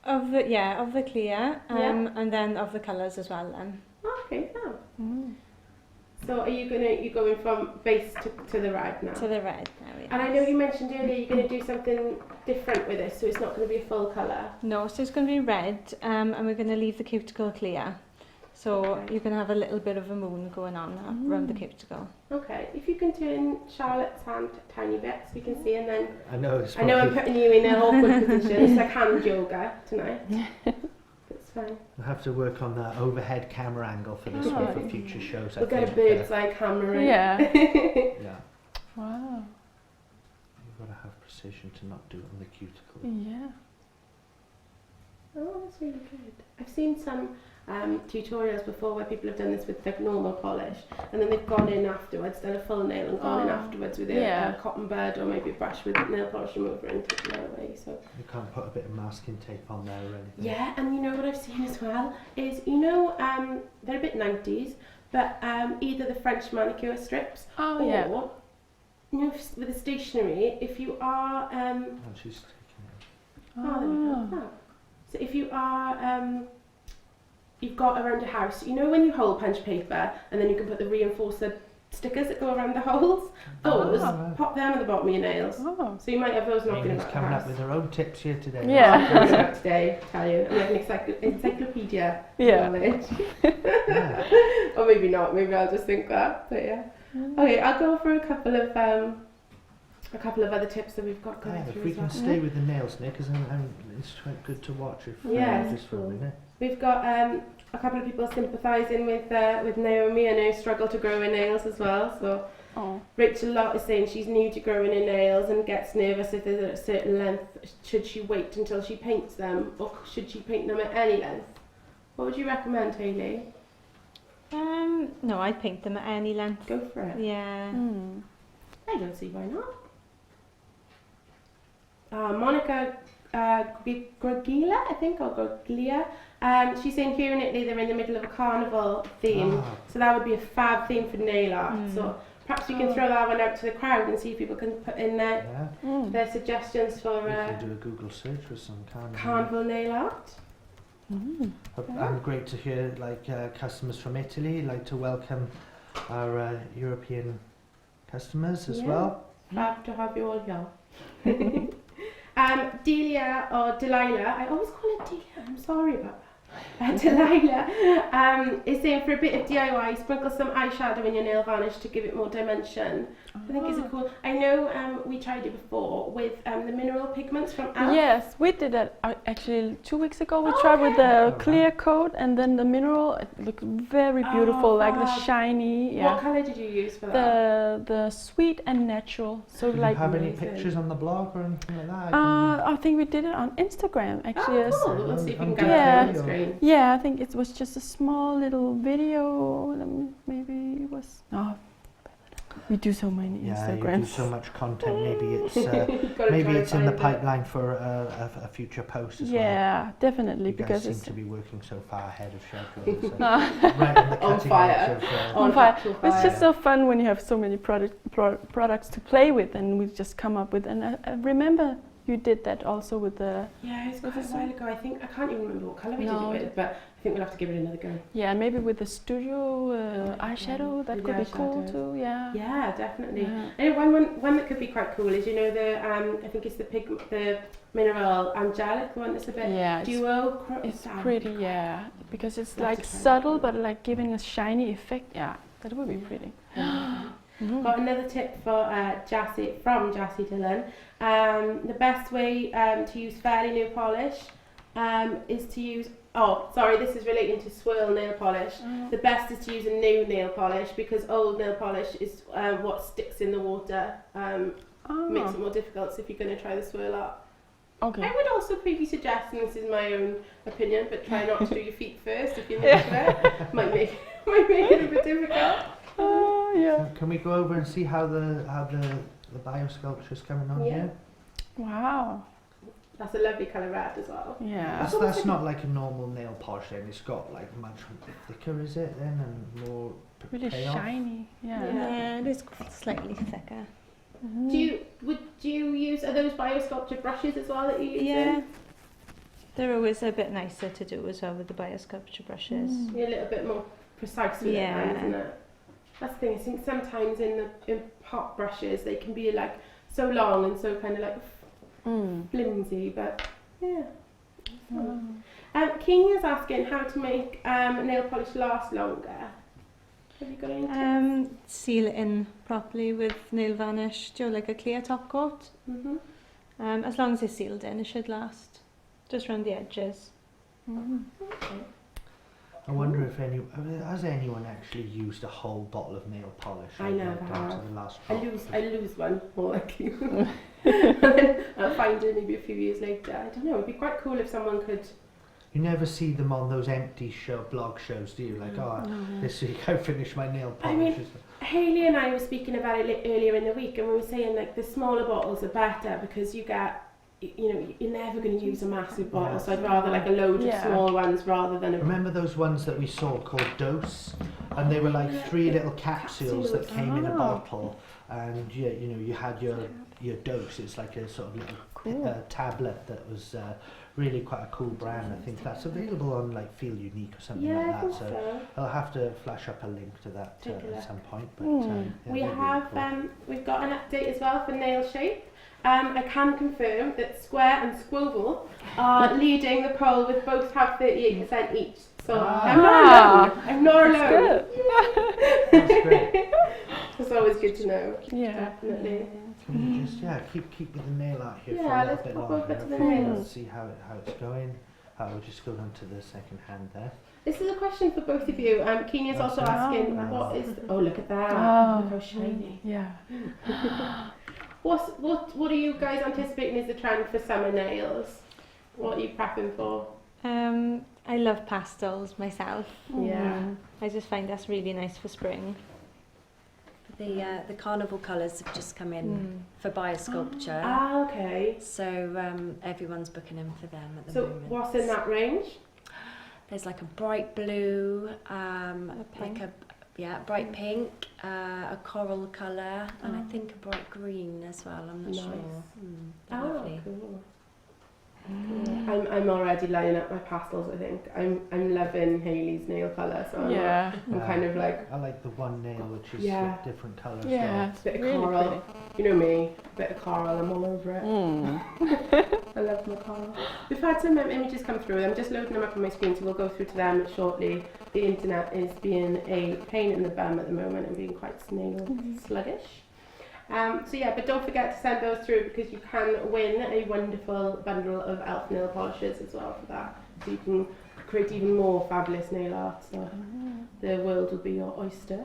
Of the clear, and then of the colours as well then. Okay. So are you going from base to the red now? To the red now, yes. And I know you mentioned earlier you're going to do something different with this, so it's not going to be a full colour. No, so it's going to be red, and we're going to leave the cuticle clear. So you can have a little bit of a moon going on around the cuticle. Okay, if you can turn Charlotte's hand a tiny bit so we can see, and then I know I'm putting you in an awkward position. It's like hand yoga tonight. It's fine. We'll have to work on that overhead camera angle for this one for future shows. We'll get a bird's eye camera in. Yeah. Yeah. Wow. You've got to have precision to not do it on the cuticle. Yeah. Oh, that's really good. I've seen some tutorials before where people have done this with like normal polish, and then they've gone in afterwards, done a full nail and gone in afterwards with a cotton bud or maybe a brush with nail polish remover and taken that away. So you can't put a bit of masking tape on there or anything. Yeah, and you know what I've seen as well is, you know, they're a bit 90s, but either the French manicure strips or with the stationery, if you are Oh, she's taking it. oh, there we go. Oh. So if you are you've got around a house, you know when you hole punch paper and then you can put the reinforcer stickers that go around the holes? Those, pop them at the bottom of your nails. Oh. So you might have those knocking Amy's about the coming house. up with her own tips here today. Yeah. Coming up today, tell you. We have an encyclopedia Yeah. knowledge. Yeah. Or maybe not, maybe I'll just think that, but yeah. Okay, I'll go for a couple of other tips that we've got going Yeah, through if we as can well. stay with the nails, Nick, because it's quite good to watch if Yes, just for a minute. We've got a couple of people sympathising with Naomi and her struggle to grow her nails as well. So Oh. Rachel Lott is saying she's new to growing her nails and gets nervous if they're at a certain length. Should she wait until she paints them, or should she paint them at any length? What would you recommend, Hayley? No, I'd paint them at any length. Go for it. Yeah. Mm. I don't see why not. Monica Gragila, I think, or Graglia. She's saying here in Italy they're in the middle of a carnival theme, Ah. so that would be a fab theme for nail art. So perhaps you can throw that one out to the crowd and see if people can put in Yeah. their suggestions for We can do a Google search for some carnival nail art. And great to hear customers from Italy like to welcome our European customers as Yeah. well. Fab to have you all here. Delia or Delilah, I always call it Delia, I'm sorry about that. Delilah is saying for a bit of DIY, sprinkle some eyeshadow in your nail varnish to give it more dimension. I think it's a cool. I know we tried it before with the mineral pigments from Elf. Yes, we did that actually 2 weeks ago. We tried with the clear coat and then the mineral. It looked very beautiful, like the fab. shiny. What colour did you use for that? The sweet and natural. So Do you like. have any amazing. pictures on the blog or anything like that? I think we did it on Instagram actually. Oh, as- cool. We'll see if we can get Yeah. it on the screen. Yeah, I think it was just a small little video. Maybe it was. Oh, we do so many Yeah, you do Instagrams. so much content. Maybe it's You've gotta maybe try it's in the and find it. pipeline for a future post as well. Yeah, definitely, You guys because seem it's to be working so far ahead of schedule. So Ah. right on the On cutting fire. edge of. on fire. actual It's just fire. so fun when you have so many products to play with, and we just come up with. And I remember you did that also with the. Yeah, it was With quite a the while ago. I think I can't even remember what colour we No. did it with, but I think we'll have to give it another go. Yeah, maybe with the studio eyeshadow. That With could the be cool eyeshadow. too. Yeah. Yeah, definitely. Yeah. And one that could be quite cool is, you know, the I think it's the mineral angelic one that's a bit Yeah, it's, duo. it's pretty. Yeah, because it's We'll have like to try subtle, that. but like giving a shiny effect. Yeah, that would be pretty. Mhm. Got another tip for Jassy from Jassy Dillon. The best way to use fairy nail polish is to use. Oh, sorry, this is relating to swirl nail polish. The best is to use a new nail polish because old nail polish is what sticks in the water. Makes it more difficult. So if you're going to try the swirl art, Okay. I would also maybe suggest, and this is my own opinion, but try not to do your feet first if you're new to it. Might make it a bit difficult. Oh yeah. Can we go over and see how the biosculpture's coming on Yeah. here? Wow. That's a lovely colour red as well. Yeah. That's not like a normal nail polish then. It's got like much thicker, is it then, and more Really payoff? shiny. Yeah. Yeah. It is slightly thicker. Mhm. Do you use, are those biosculpture brushes as well that you use? Yeah. They're always a bit nicer to do as well with the biosculpture brushes. You're a little bit more precise with Yeah. it, now, isn't it? That's the thing. I think sometimes in pot brushes they can be like so long and so kind of like Mm. flimsy, but yeah. Mm. King is asking how to make nail polish last longer. Have you got any tips? Seal it in properly with nail varnish, do like a clear top coat. As long as it's sealed in, it should last. Just around the edges. Mm. Okay. I wonder if has anyone actually used a whole bottle of nail polish? I never down to have. the last I drop? lose one more like you. And then I'll find it maybe a few years later. I don't know. It'd be quite cool if someone could. You never see them on those empty blog shows, do you? Like, oh, this week I finished my nail I polish. mean, Hayley and I were speaking about it earlier in the week, and we were saying like the smaller bottles are better because you get, you know, you're never going to use a massive bottle. Yeah. So I'd rather like a load of Yeah. small ones rather than a. Remember those ones that we saw called Dose? and they were like 3 little capsules that came in a bottle, and you know, you had your dose. It's like a sort of little tablet that was really quite a cool brand. I think that's available on like Feel Unique or something like that. So I'll have to flash up a link to that at some point. But we have we've got an update as well for nail shape. I can confirm that Square and Squoval are leading the poll with both have 38% each. So I'm not alone. I'm not alone. That's great. It's always good to know. Yeah. Definitely. Can we just keep with the nail art here for a Yeah, little let's bit pop longer? over to the nails. See how it's going. We'll just go on to the second hand there. This is a question for both of you. Kenya's also asking, what is? Oh, look at that! Oh. Look how shiny. Yeah. What are you guys anticipating is the trend for summer nails? What are you prepping for? I love pastels myself. Yeah. I just find that's really nice for spring. The carnival colours have just come in for biosculpture. Ah, okay. So everyone's booking in for them at the So moment. what's in that range? There's like a bright blue, pink. like a bright pink, a coral colour, and I think a bright green as well. I'm not Nice. sure. Oh, Lovely. cool. I'm already lining up my pastels. I think I'm loving Hayley's nail colour. So I'm kind of like I like the one nail which is different colours. Yeah, a bit of really coral. pretty. You know me, a bit of coral. I'm all over it. I love my coral. We've had some images come through. I'm just loading them up on my screen, so we'll go through to them shortly. The internet is being a pain in the bum at the moment and being quite sluggish. But don't forget to send those through because you can win a wonderful bundle of elf nail polishes as well for that. So you can create even more fabulous nail art. So the world will be your oyster.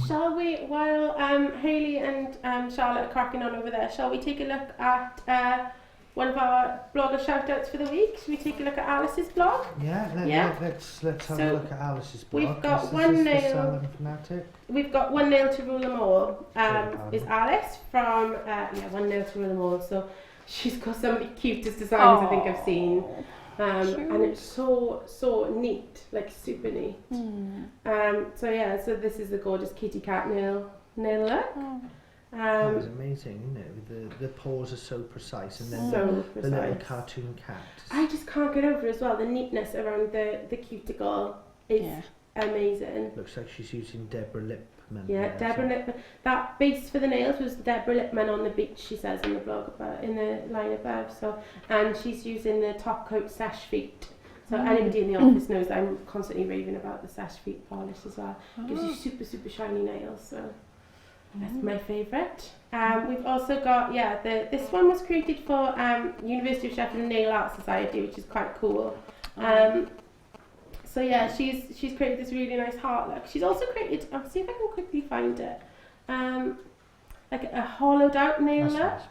Shall we, while Hayley and Charlotte are cracking on over there, shall we take a look at one of our blogger shout-outs for the week? Should we take a look at Alice's blog? Let's have a look at Alice's blog. We've got Is one this nail. the Salon Fanatic? We've got One Nail to Rule Them All. Is Alice from One Nail to Rule Them All. So she's got some of the cutest designs I think I've seen. And it's so neat, like super neat. So this is the gorgeous kitty cat nail look. That was amazing, isn't it? The paws are so precise, and then the little cartoon cat. I just can't get over as well the neatness around the cuticle is amazing. Looks like she's using Deborah Lippmann. Yeah, Deborah Lippmann. That base for the nails was Deborah Lippmann on the beach, she says in the blog in the line above. So, and she's using the top coat sash feet. So anybody in the office knows that I'm constantly raving about the sash feet polish as well. Gives you super, super shiny nails. So that's my favourite. We've also got this one was created for University of Sheffield Nail Art Society, which is quite cool. She's created this really nice heart look. She's also created, I'll see if I can quickly find it, like a hollowed out nail look. Nice.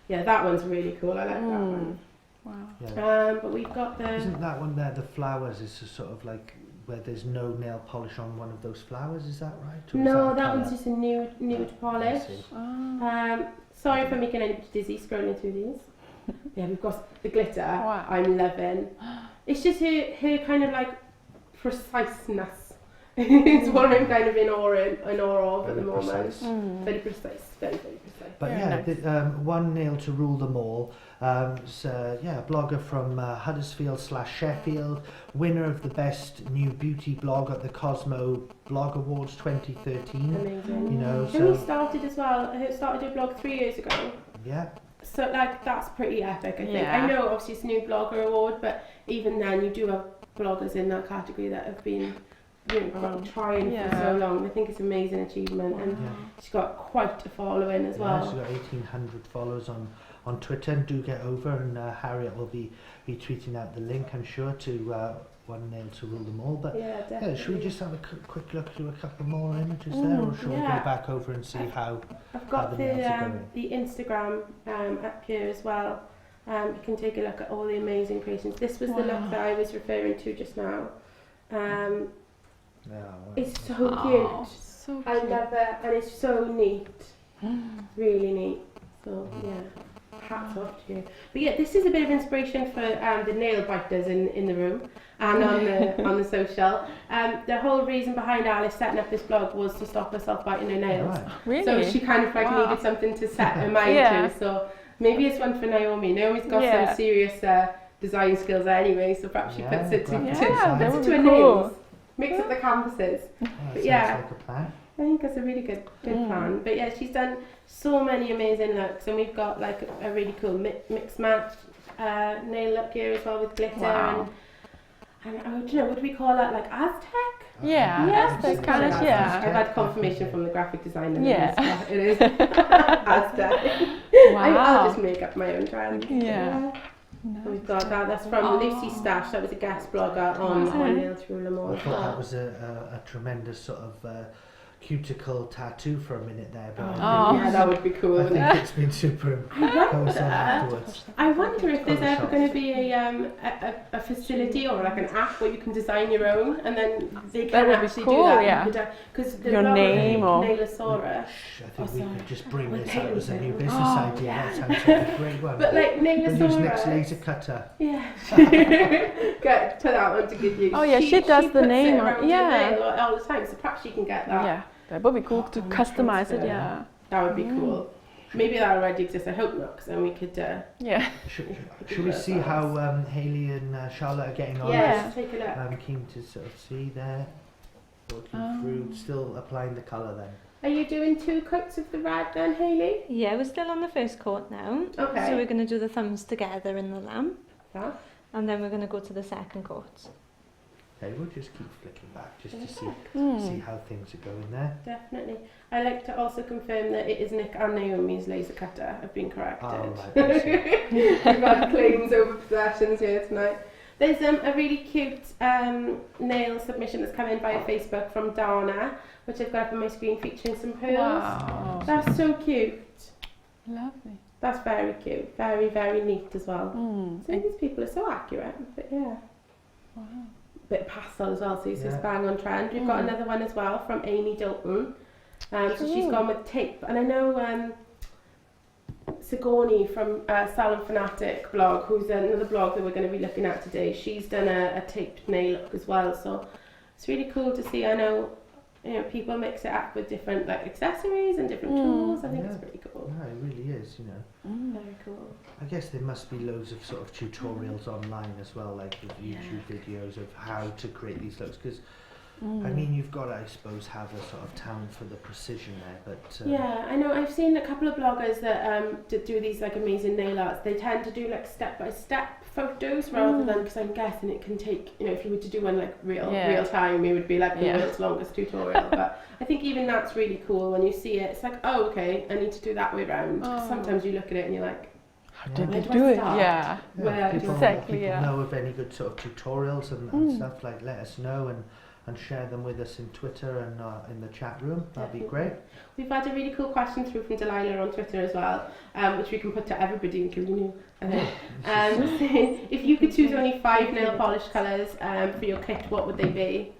Yeah, that one's really cool. I like that one. Wow. Yeah. But we've got the. Isn't that one there? The flowers is sort of like where there's no nail polish on one of those flowers. Is that right? Or No, is that colour? one's just a nude polish. Sorry for making anybody dizzy scrolling through these. Yeah, we've got the glitter. Wow. I'm loving. It's just her kind of like preciseness. It's what I'm kind of in awe of at the moment. Very precise, very precise. But One Nail to Rule Them All. A blogger from Huddersfield / Sheffield, winner of the best new beauty blog at the Cosmo Blog Awards 2013. Amazing. You know, She started as well. I started her blog 3 years ago. Yeah. So like that's pretty epic. I think. Yeah. I know obviously it's a new blogger award, but even then you do have bloggers in that category that have been trying for so long. I think it's an amazing achievement, and she's got quite a following as well. She's got 1,800 followers on Twitter, and do get over, and Harriet will be tweeting out the link, I'm sure, to One Nail to Rule Them All. But should we just have a quick look through a couple more images there, or should we go back over and see how I've got the nails are going? the Instagram up here as well. You can take a look at all the amazing creations. This was the look that I was referring to just now. It's so cute. So I love it, and it's so neat. Really neat. So hats off to you. But yeah, this is a bit of inspiration for the nail biters in the room and on the social. The whole reason behind Alice setting up this blog was to stop herself biting her nails. Right. Really? So she kind of like Wow. needed something to set her mind Yeah. to. So maybe it's one for Naomi. Naomi's got Yeah. some serious design skills anyway, so perhaps she puts it to, graphic Yeah, design. that puts would it to be her cool. nails. Mix up the canvases. Oh, that But yeah. sounds like a plan. I think that's a really good plan. But yeah, she's done so many amazing looks, and we've got like a really cool mixed match nail look here as well with glitter Wow. and I don't know, would we call that like Aztec? Yeah, Yes, that's kind of, I've yeah. had confirmation from the graphic designer. Yeah. It is Aztec. I'll Wow. just make up my own trend. Yeah. We've got that. That's from Lucy Stash. That was a guest blogger on Nail Through Le I Mans. thought that was a tremendous sort of cuticle tattoo for a minute there, but Yeah, that would be cool. I wouldn't think it? it's been super I wonder- close on afterwards. I wonder if there's ever Photoshop. going to be a facility or like an app where you can design your own, and then they That can would be actually cool, do that. yeah. Because the Your blogger, name or- Nailosaurus. I think we sorry. could just bring We're this out as a new painting. business Oh, idea. yeah. That sounds like a great one. But like We'll use next Nailosaurus. laser cutter. Yeah. Get put that one to good use. Oh, yeah, she does the puts name it on- around your yeah. nail all the time, so perhaps she can get that. Yeah, that would be cool to on customize it, transfer. yeah. That would be cool. Maybe that already exists. I hope not, because then we could. Yeah. Should we see how Hayley and Charlotte are getting on? Yeah, Yeah. let's take a look. I'm keen to sort of see there. Working through, still applying the colour then. Are you doing 2 coats of the red then, Hayley? Yeah, we're still on the first coat now. Okay. So we're going to do the thumbs together in the lamp, Yeah. and then we're going to go to the second coat. Okay, we'll just keep flicking back just to see Mm. how things are going there. Definitely. I like to also confirm that it is Nick and Naomi's laser cutter. I've been corrected. Oh, right, I see. We've had claims over possessions here tonight. There's a really cute nail submission that's come in via Facebook from Dana, which I've got up on my screen featuring some pearls. Wow. That's so cute. Lovely. That's very cute. Very, very neat as well. Mm. Some of these people are so accurate, but yeah. Wow. Bit of pastel as well, so it's Yeah. bang on trend. We've got another one as well from Amy Dalton. So she's gone with tape, and I know Sigourney from Salon Fanatic blog, who's another blog that we're going to be looking at today. She's done a taped nail look as well, so it's really cool to see. I know, people mix it up with different like accessories and different tools. I think it's Yeah. pretty cool. No, it really is, Very cool. I guess there must be loads of sort of tutorials online as well, like with YouTube videos of how to create these looks, because I mean, you've got to, I suppose, have a sort of town for the precision there, but Yeah, I know. I've seen a couple of bloggers that do these like amazing nail arts. They tend to do like step-by-step photos rather than, because I'm guessing it can take, if you were to do one like real time, it would be like the world's longest tutorial. But I think even that's really cool when you see it. It's like, oh, okay, I need to do that way round. 'Cause sometimes you look at it and you're like, How did Where they do I do it? start? Yeah. Where if people, Exactly, people yeah. know of any good sort of tutorials and stuff, like let us know and share them with us in Twitter and in the chat room. That'd be great. We've had a really cool question through from Delilah on Twitter as well, which we can put to everybody, including you, I think. Saying, if you could choose only 5 nail polish colours for your kit, what would they be?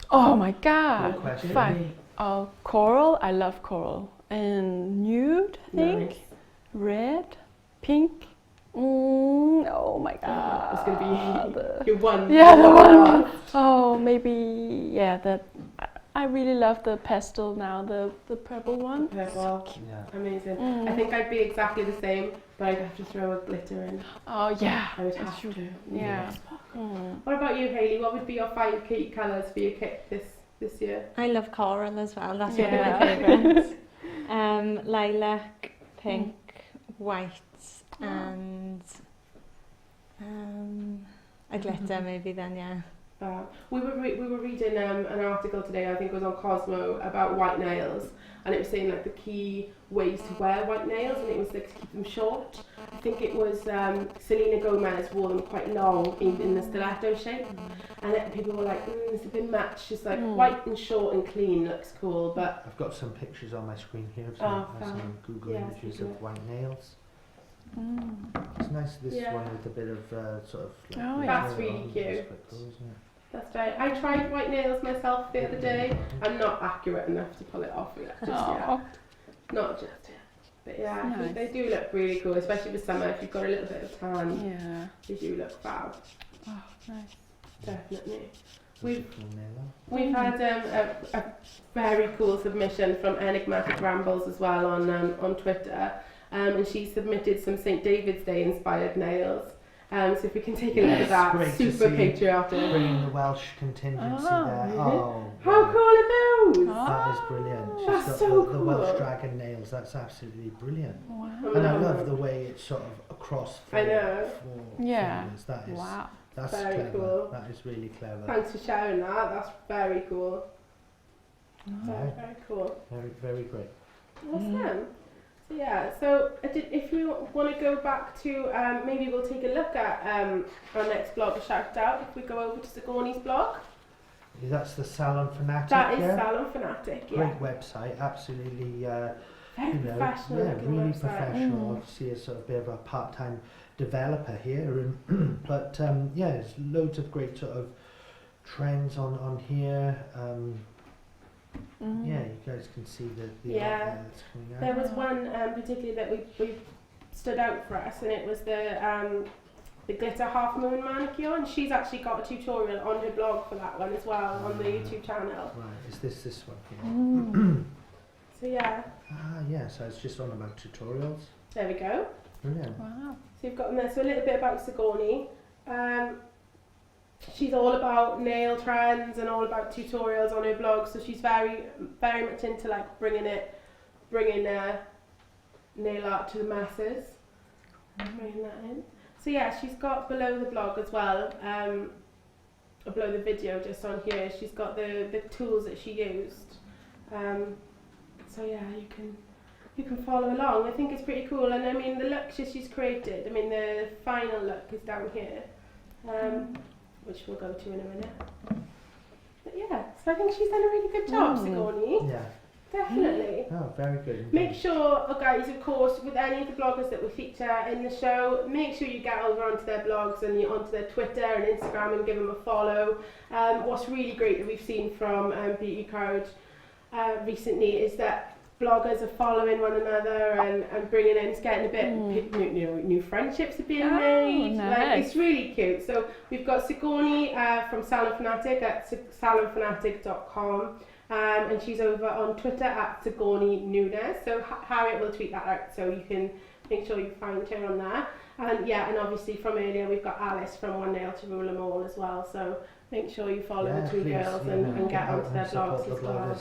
Oh my god. Good question. Fine. Coral. I love coral. And nude, I think. Nice. Red. Pink. Oh my god. It's going to be your one. Yeah, the one. Oh, maybe. Yeah, that. I really love the pastel now. The purple one. Purple. Yeah. Amazing. I think I'd be exactly the same, but I'd have to throw a glitter in. Oh yeah. I would have to. Yeah. What about you, Hayley? What would be your 5 key colours for your kit this year? I love coral as well. That's one Yeah. of my favourites. Lilac, pink, white, and a glitter maybe then, yeah. We were reading an article today, I think it was on Cosmo, about white nails, and it was saying like the key ways to wear white nails, and it was like to keep them short. I think it was Selena Gomez wore them quite long in the stiletto shape, and then people were like, it's a bit much. Just like white and short and clean looks cool, but I've got some pictures on my screen here of Oh, some Google yeah, images speaking of of- white nails. It's nice, this Yeah. one with a bit of sort of like Oh, glitter yeah. That's really on it. cute. It's quite cool, isn't it? that's right. I tried white nails myself the other day. I'm not accurate enough to pull it off yet, just yet. Oh. Not just yet. But yeah, I Nice. think they do look really cool, especially for summer. If you've got a little bit of tan, Yeah. they do look fab. Oh, nice. Definitely. That's a cool nail. We've had a very cool submission from Enigmatic Rambles as well on Twitter, and she submitted some St David's Day inspired nails. So if we can take a look at that, Great to super see patriotic. Bringing the Welsh contingency there. really? Oh, How wow. cool are those? That is brilliant. She's That's got so the Welsh cool. dragon nails. That's absolutely brilliant. Wow. And I love the way it's sort of across I know. four Yeah. fingers. That is, Wow. that's Very clever. cool. That is really clever. Thanks for sharing that. That's very cool. Very, Yeah. very cool. Very, very great. Awesome. So yeah, so if we want to go back to, maybe we'll take a look at our next blog shout out. If we go over to Sigourney's blog, That's the Salon Fanatic. that is yeah? Salon Fanatic. Yeah, Great website. Absolutely. very You know, professional. yeah, looking really website. professional. Obviously, a sort of bit of a part-time developer here, and but yeah, there's loads of great sort of trends on here. Mm. Yeah, you guys can see the Yeah. art there that's coming out. There was one particularly that we stood out for us, and it was the glitter half moon manicure, and she's actually got a tutorial on her blog for that one as well on the YouTube channel. Right, is this one here? Mm. So yeah, Yes, I was just on about tutorials. there we go. Brilliant. Wow. So you've got them there. So a little bit about Sigourney. She's all about nail trends and all about tutorials on her blog. So she's very, very much into like bringing nail art to the masses. Bringing that in. So yeah, she's got below the blog as well. Below the video, just on here, she's got the tools that she used. So yeah, you can follow along. I think it's pretty cool, and I mean the look she's created. I mean the final look is down here, which we'll go to in a minute. But yeah, so I think she's done a really good job, Sigourney. Yeah. Definitely. Oh, very good. Indeed. Make sure, guys, of course, with any of the bloggers that we feature in the show, make sure you get over onto their blogs and onto their Twitter and Instagram and give them a follow. What's really great that we've seen from Beauty Crowd recently is that bloggers are following one another and bringing in, it's getting a bit, new friendships are being made. Nice. Like, it's really cute. So we've got Sigourney from Salon Fanatic at salonfanatic.com. And she's over on Twitter at Sigourney Nunes. So Harriet will tweet that out, so you can make sure you find her on there. And yeah, and obviously from earlier we've got Alice from One Nail to Rule 'Em All as well. So make sure you follow the two girls and get onto their blogs as well.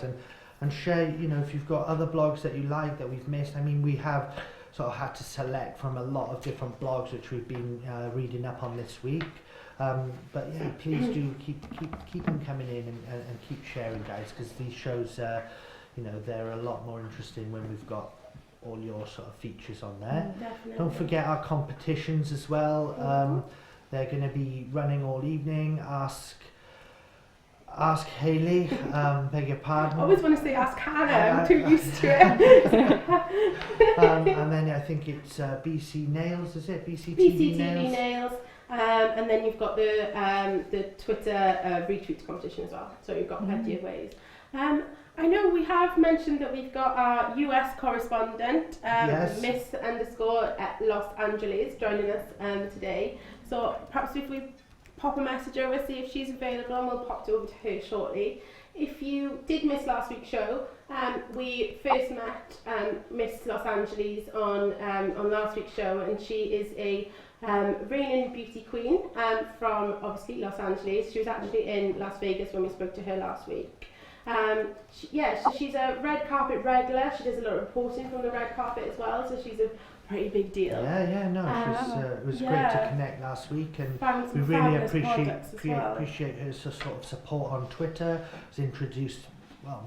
And share, if you've got other blogs that you like that we've missed. I mean, we have sort of had to select from a lot of different blogs which we've been reading up on this week. But yeah, please do keep them coming in and keep sharing, guys, because these shows, they're a lot more interesting when we've got all your sort of features on there. Definitely. Don't forget our competitions as well. They're going to be running all evening. Ask Hayley, beg your pardon. I always want to say ask Hannah, I'm too used to it. And then I think it's BC Nails, is it? BCTV Nails. And then you've got the Twitter retweet competition as well. So you've got plenty of ways. I know we have mentioned that we've got our US correspondent, Yes. Miss _ at Los Angeles, joining us today. So perhaps if we pop a message over, see if she's available, and we'll pop it over to her shortly. If you did miss last week's show, we first met Miss Los Angeles on last week's show, and she is a reigning beauty queen from obviously Los Angeles. She was actually in Las Vegas when we spoke to her last week. So she's a red carpet regular. She does a lot of reporting from the red carpet as well, so she's a pretty big deal. It was great to connect last week, and Found some we really fabulous products as well. appreciate her sort of support on Twitter. Was introduced,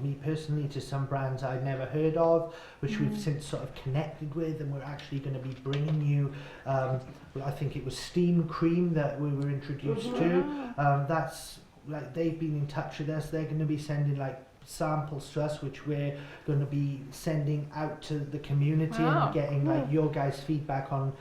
me personally, to some brands I'd never heard of, which we've since sort of connected with, and we're actually going to be bringing you, I think it was Steam Cream that we were introduced to. That's like, they've been in touch with us. They're going to be sending like samples to us, which we're going to be sending out to the community Wow. and getting like your guys' feedback on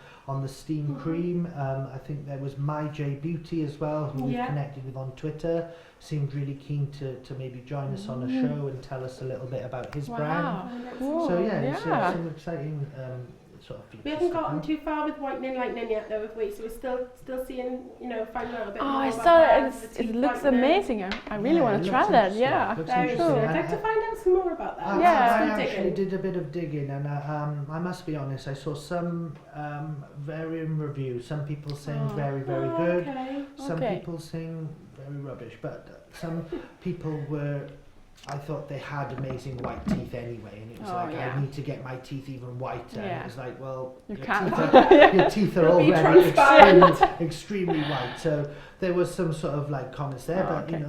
the steam cream. I think there was My J Beauty as well, who we've connected with on Twitter. Seemed really keen to maybe join us on a show and tell us a little bit about his brand. Wow. Cool. So yeah, it's Yeah. some exciting sort of features. We haven't to gotten come. too far with whitening lightning yet, though, have we? So we're still seeing, finding out a bit Oh, more I about saw that, it. the It teeth looks whitening. amazing. I really Yeah, want it to try looks that. interesting. Yeah. Looks Very interesting. cool. I'd like to find out some more about that. Yeah. I Some actually digging. did a bit of digging, and I must be honest, I saw some varying reviews. Some people saying very, very Oh, good. okay. Some Okay. people saying very rubbish, but some people were. I thought they had amazing white teeth anyway, and it was Oh, like yeah. I need to get my teeth even whiter. And Yeah. it was like, well, You your can't. teeth are, your teeth are It'll be already transparent. extremely white. So there was some sort of like comments there, Oh, but okay.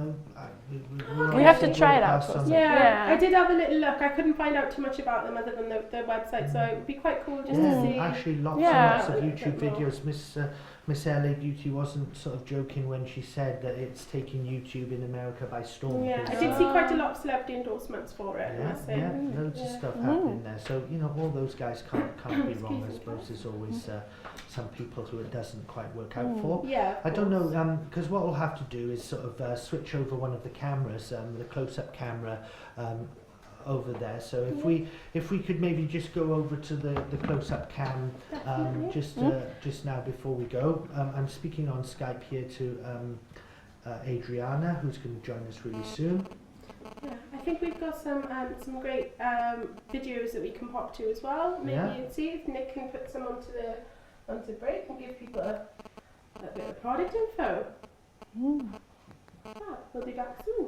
we We have to obviously try it will out pass on first. the- Yeah, Yeah. I did have a little look. I couldn't find out too much about them other than their website, so it would be quite cool just to Yeah, see. actually lots Yeah. and lots of A YouTube bit more. videos. Miss LA Beauty wasn't sort of joking when she said that it's taking YouTube in America by storm. Yeah, I because, did see quite a lot of celebrity endorsements for it. I yeah, must say. yeah, loads of Yeah. stuff happening there. So all those guys can't be wrong. I Excuse me, suppose there's always some people who it doesn't quite work out for. Yeah. I don't know, because what we'll have to do is sort of switch over one of the cameras, the close-up camera, over there. So if we could maybe just go over to the close-up cam, Definitely. just now before we go. I'm speaking on Skype here to Adriana, who's going to join us really soon. Yeah, I think we've got some great videos that we can pop to as well. Maybe Yeah. and see if Nick can put some onto the break and give people a bit of product info. We'll be back soon.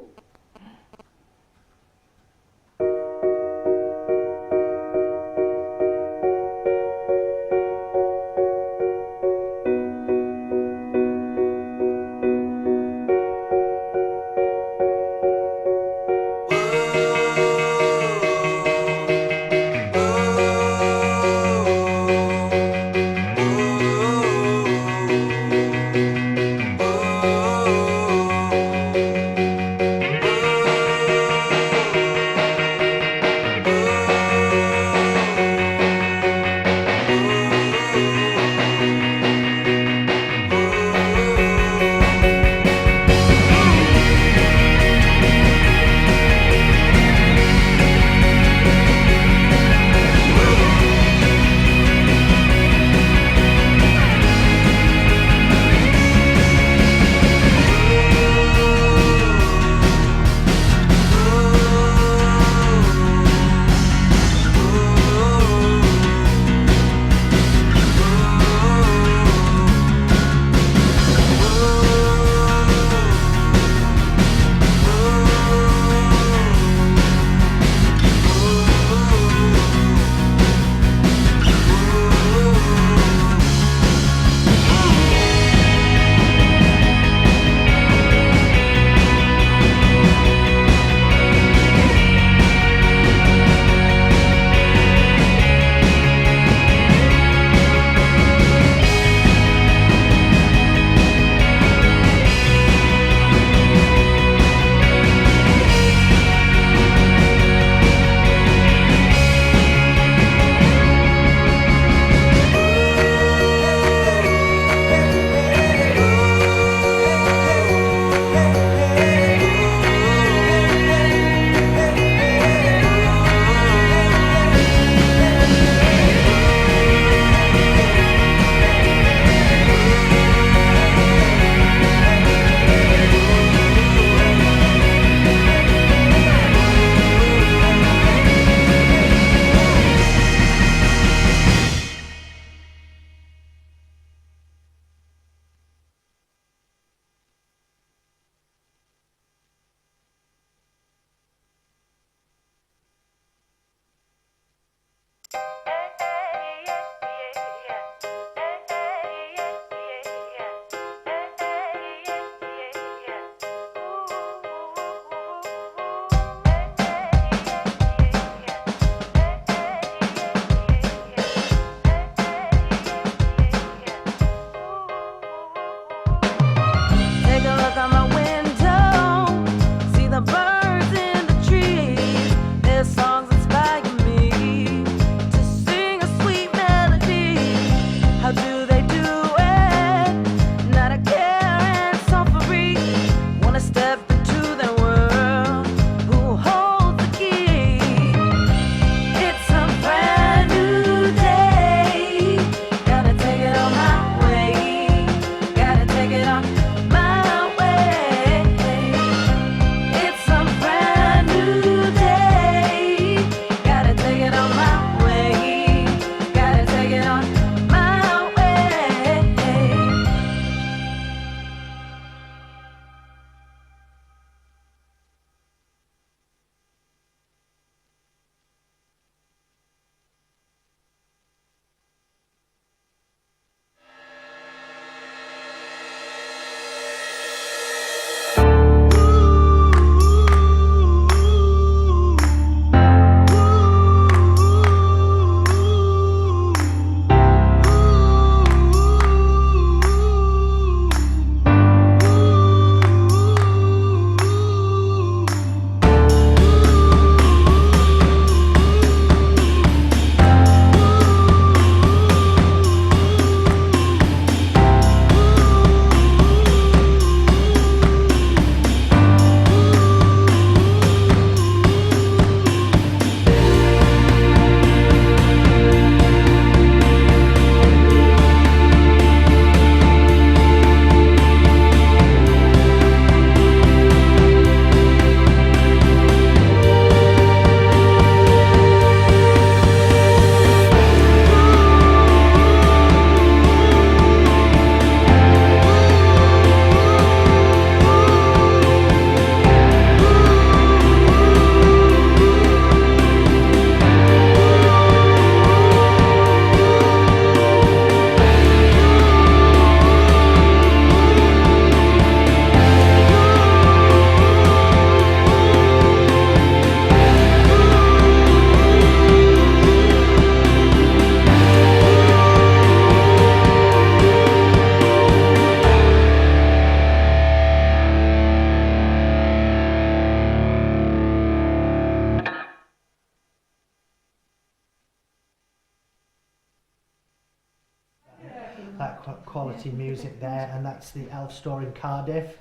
quality music there, and that's the Elf store in Cardiff.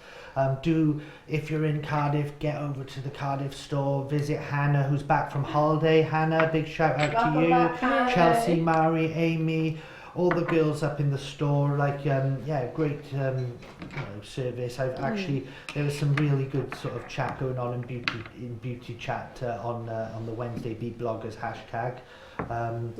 If you're in Cardiff, get over to the Cardiff store, visit Hannah, who's back from holiday. Hannah, big shout out to you. Chelsea, Mari, Amy, all the girls up in the store, like great service. I've actually, there was some really good sort of chat going on in beauty chat on the Wednesday Be Bloggers hashtag. And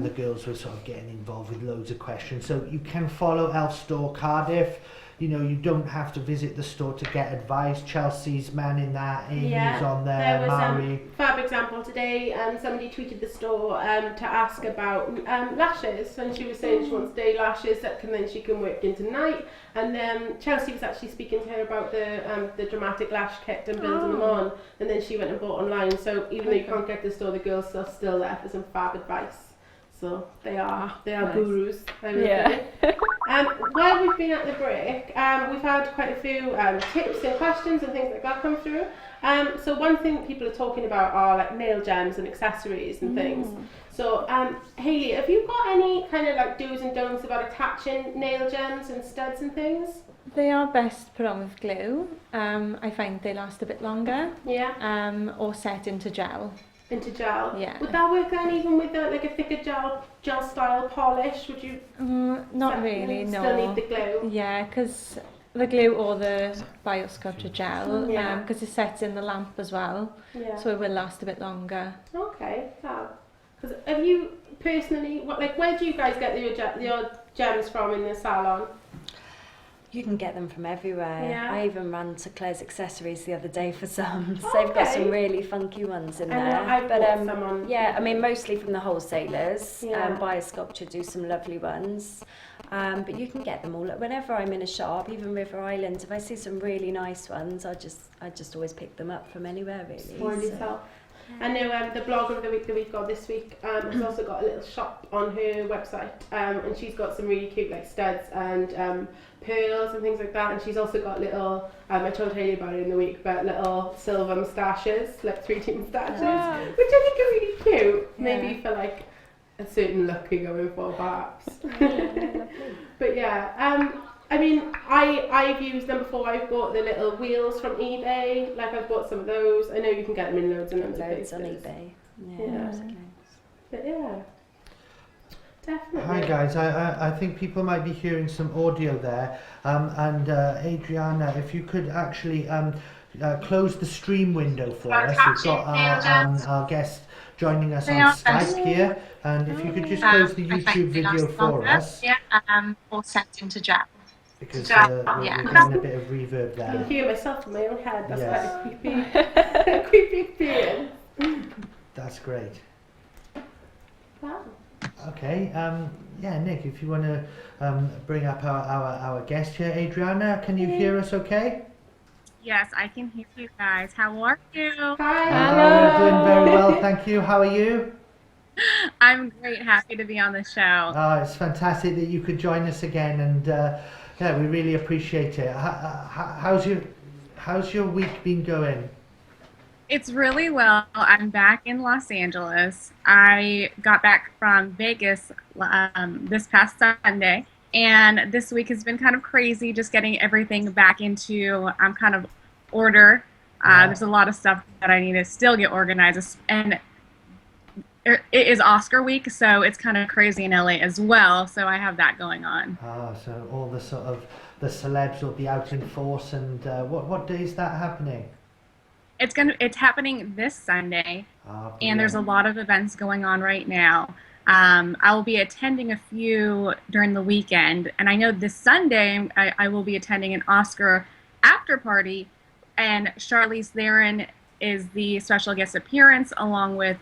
the girls were sort of getting involved with loads of questions. So you can follow Elf Store Cardiff. You know, you don't have to visit the store to get advice. Chelsea's manning that, Amy's on there, Mary. Fab example today, somebody tweeted the store to ask about lashes, and she was saying she wants day lashes that she can work into night. And Chelsea was actually speaking to her about the dramatic lash kit and building them on, and then she went and bought online. So even though you can't get to the store, the girls are still there for some fab advice. So they are nice. Gurus, I would say. While we've been at the break, we've had quite a few tips and questions and things like that come through. So one thing people are talking about are like nail gems and accessories and things. So Hayley, have you got any kind of like do's and don'ts about attaching nail gems and studs and things? They are best put on with glue. I find they last a bit longer. Yeah. Or set into gel. Into gel? Yeah. Would that work then even with like a thicker gel style polish? Would you? Not really, no. Still need the glue? Yeah, because the glue or the biosculpture gel, because it sets in the lamp as well, so it will last a bit longer. Okay, fab. Because have you personally, where do you guys get your gems from in the salon? You can get them from everywhere. Yeah. I even ran to Claire's Accessories the other day for some. So they've got some really funky ones in there. I've bought some on. Yeah, I mean mostly from the wholesalers. Yeah. Biosculpture do some lovely ones. But you can get them all. Whenever I'm in a shop, even River Island, if I see some really nice ones, I just always pick them up from anywhere really. Spoil yourself. I know the blogger of the week that we've got this week has also got a little shop on her website, and she's got some really cute like studs and pearls and things like that, and she's also got little I told Hayley about it in the week, but little silver moustaches, like 3D moustaches, which I think are really cute, maybe for like a certain look you're going for perhaps. But I mean, I've used them before. I've bought the little wheels from eBay. Like I've bought some of those. I know you can get them in loads and loads of places. on eBay. But definitely. Hi guys, I think people might be hearing some audio there. And Adriana, if you could actually close the stream window for us. We've got our guest joining us on Skype here. And if you could just close the YouTube video for us. Or set into gel. Because we're getting a bit of reverb there. I can hear myself in my own head. That's quite a creepy experience. That's great. Wow. Okay, Nick, if you want to bring up our guest here, Adriana, can you hear us okay? Yes, I can hear you guys. How are you? Hi. We're doing very well, thank you. How are you? I'm great, happy to be on the show. It's fantastic that you could join us again, and we really appreciate it. How's your week been going? It's really well. I'm back in Los Angeles. I got back from Vegas this past Sunday, and this week has been kind of crazy, just getting everything back into kind of order. There's a lot of stuff that I need to still get organized, and it is Oscar week, so it's kind of crazy in LA as well, so I have that going on. So all the sort of the celebs will be out in force, and what day is that happening? It's happening this Sunday, and there's a lot of events going on right now. I will be attending a few during the weekend, and I know this Sunday I will be attending an Oscar after party, and Charlize Theron is the special guest appearance along with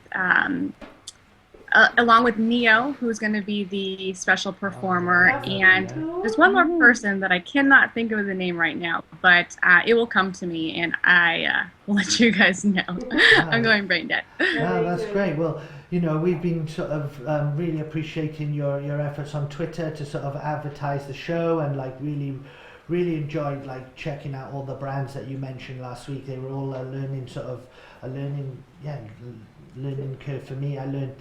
Neo, who's going to be the special performer, and there's one more person that I cannot think of the name right now, but it will come to me, and I will let you guys know. I'm going brain dead. That's great. Well, you know, we've been sort of really appreciating your efforts on Twitter to sort of advertise the show, and like really enjoyed like checking out all the brands that you mentioned last week. They were all a learning curve for me. I learned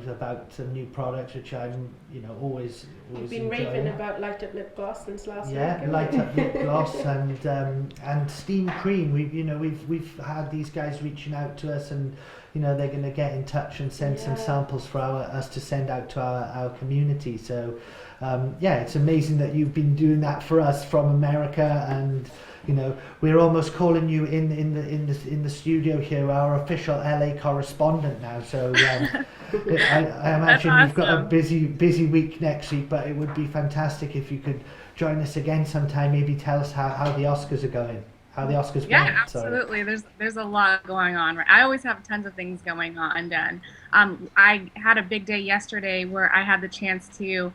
about some new products, which I'm, always You've been enjoying. raving about light up lip gloss since last week. Yeah, light up lip gloss and steam cream. We've had these guys reaching out to us, and they're going to get in touch and send some samples for us to send out to our community. So it's amazing that you've been doing that for us from America, and we're almost calling you in the studio here, our official LA correspondent now. So I imagine you've got a busy week next week, but it would be fantastic if you could join us again sometime. Maybe tell us how the Oscars are going, how the Oscars went. Yeah, absolutely. There's a lot going on. I always have tons of things going on, and I had a big day yesterday where I had the chance to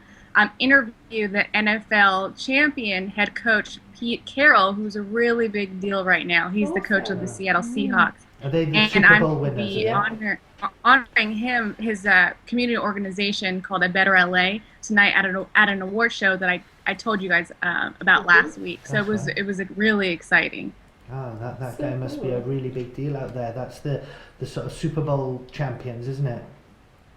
interview the NFL champion head coach Pete Carroll, who's a really big deal right now. He's the coach of the Seattle Seahawks. Are they the Super Bowl winners? And I'm honoring him, his community organization called A Better LA tonight at an award show that I told you guys about last week. So it was really exciting. Oh, that guy must be a really big deal out there. That's the sort of Super Bowl champions, isn't it?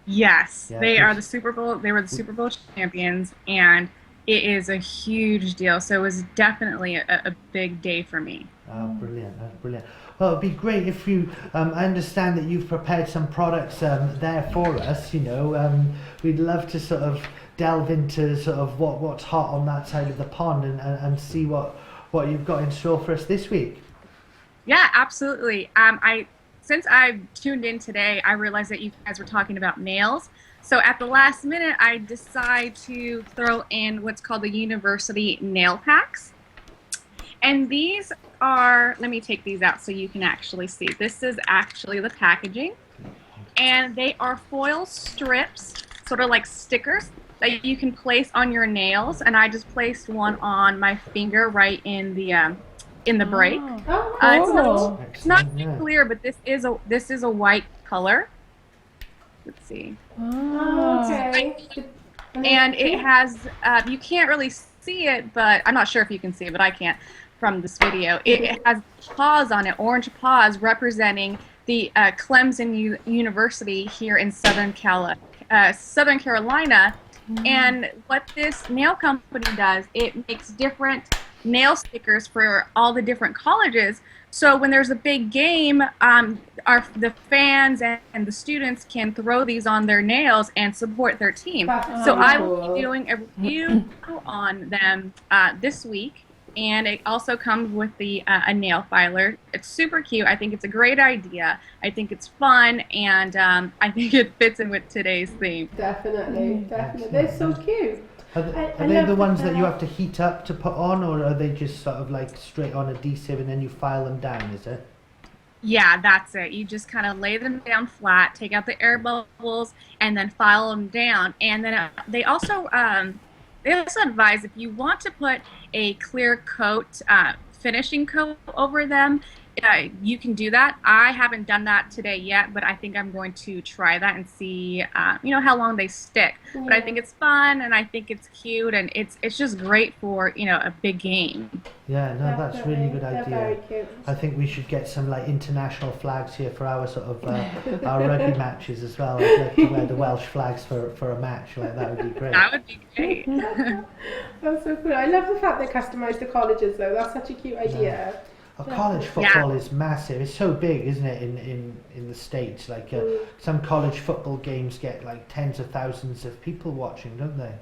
Yes, they are the Super Bowl. They were the Super Bowl champions, and it is a huge deal. So it was definitely a big day for me. Oh, brilliant! That's brilliant. Well, it'd be great if you. I understand that you've prepared some products there for us. We'd love to sort of delve into sort of what's hot on that side of the pond and see what you've got in store for us this week. Yeah, absolutely. Since I tuned in today, I realized that you guys were talking about nails. So at the last minute, I decided to throw in what's called the University Nail Packs. And these are, let me take these out so you can actually see. This is actually the packaging. And they are foil strips, sort of like stickers, that you can place on your nails. And I just placed one on my finger right in the break. It's not clear, but this is a white color. Let's see. Okay. And it has you can't really see it, but I'm not sure if you can see it, but I can't from this video. It has paws on it, orange paws, representing the Clemson University here in Southern Carolina. And what this nail company does, it makes different nail stickers for all the different colleges. So when there's a big game, the fans and the students can throw these on their nails and support their team. So I will be doing a review on them this week. And it also comes with a nail filer. It's super cute. I think it's a great idea. I think it's fun, and I think it fits in with today's theme. Definitely. They're so cute. Are they the ones that you have to heat up to put on, or are they just sort of like straight on adhesive and then you file them down, is it? Yeah, that's it. You just kind of lay them down flat, take out the air bubbles, and then file them down. And then they also advise if you want to put a clear coat, finishing coat over them, you can do that. I haven't done that today yet, but I think I'm going to try that and see, how long they stick. Yeah. But I think it's fun, and I think it's cute, and it's just great for, a big game. Yeah, no, that's a really good idea. They're very cute. I think we should get some like international flags here for our sort of our rugby matches as well. I'd like to wear the Welsh flags for a match. Like that would be great. That would be great. That's so cool. I love the fact they customise the colleges though. That's such a cute idea. Yeah. College football is massive. It's so big, isn't it, in the States? Like some college football games get like tens of thousands of people watching, don't they?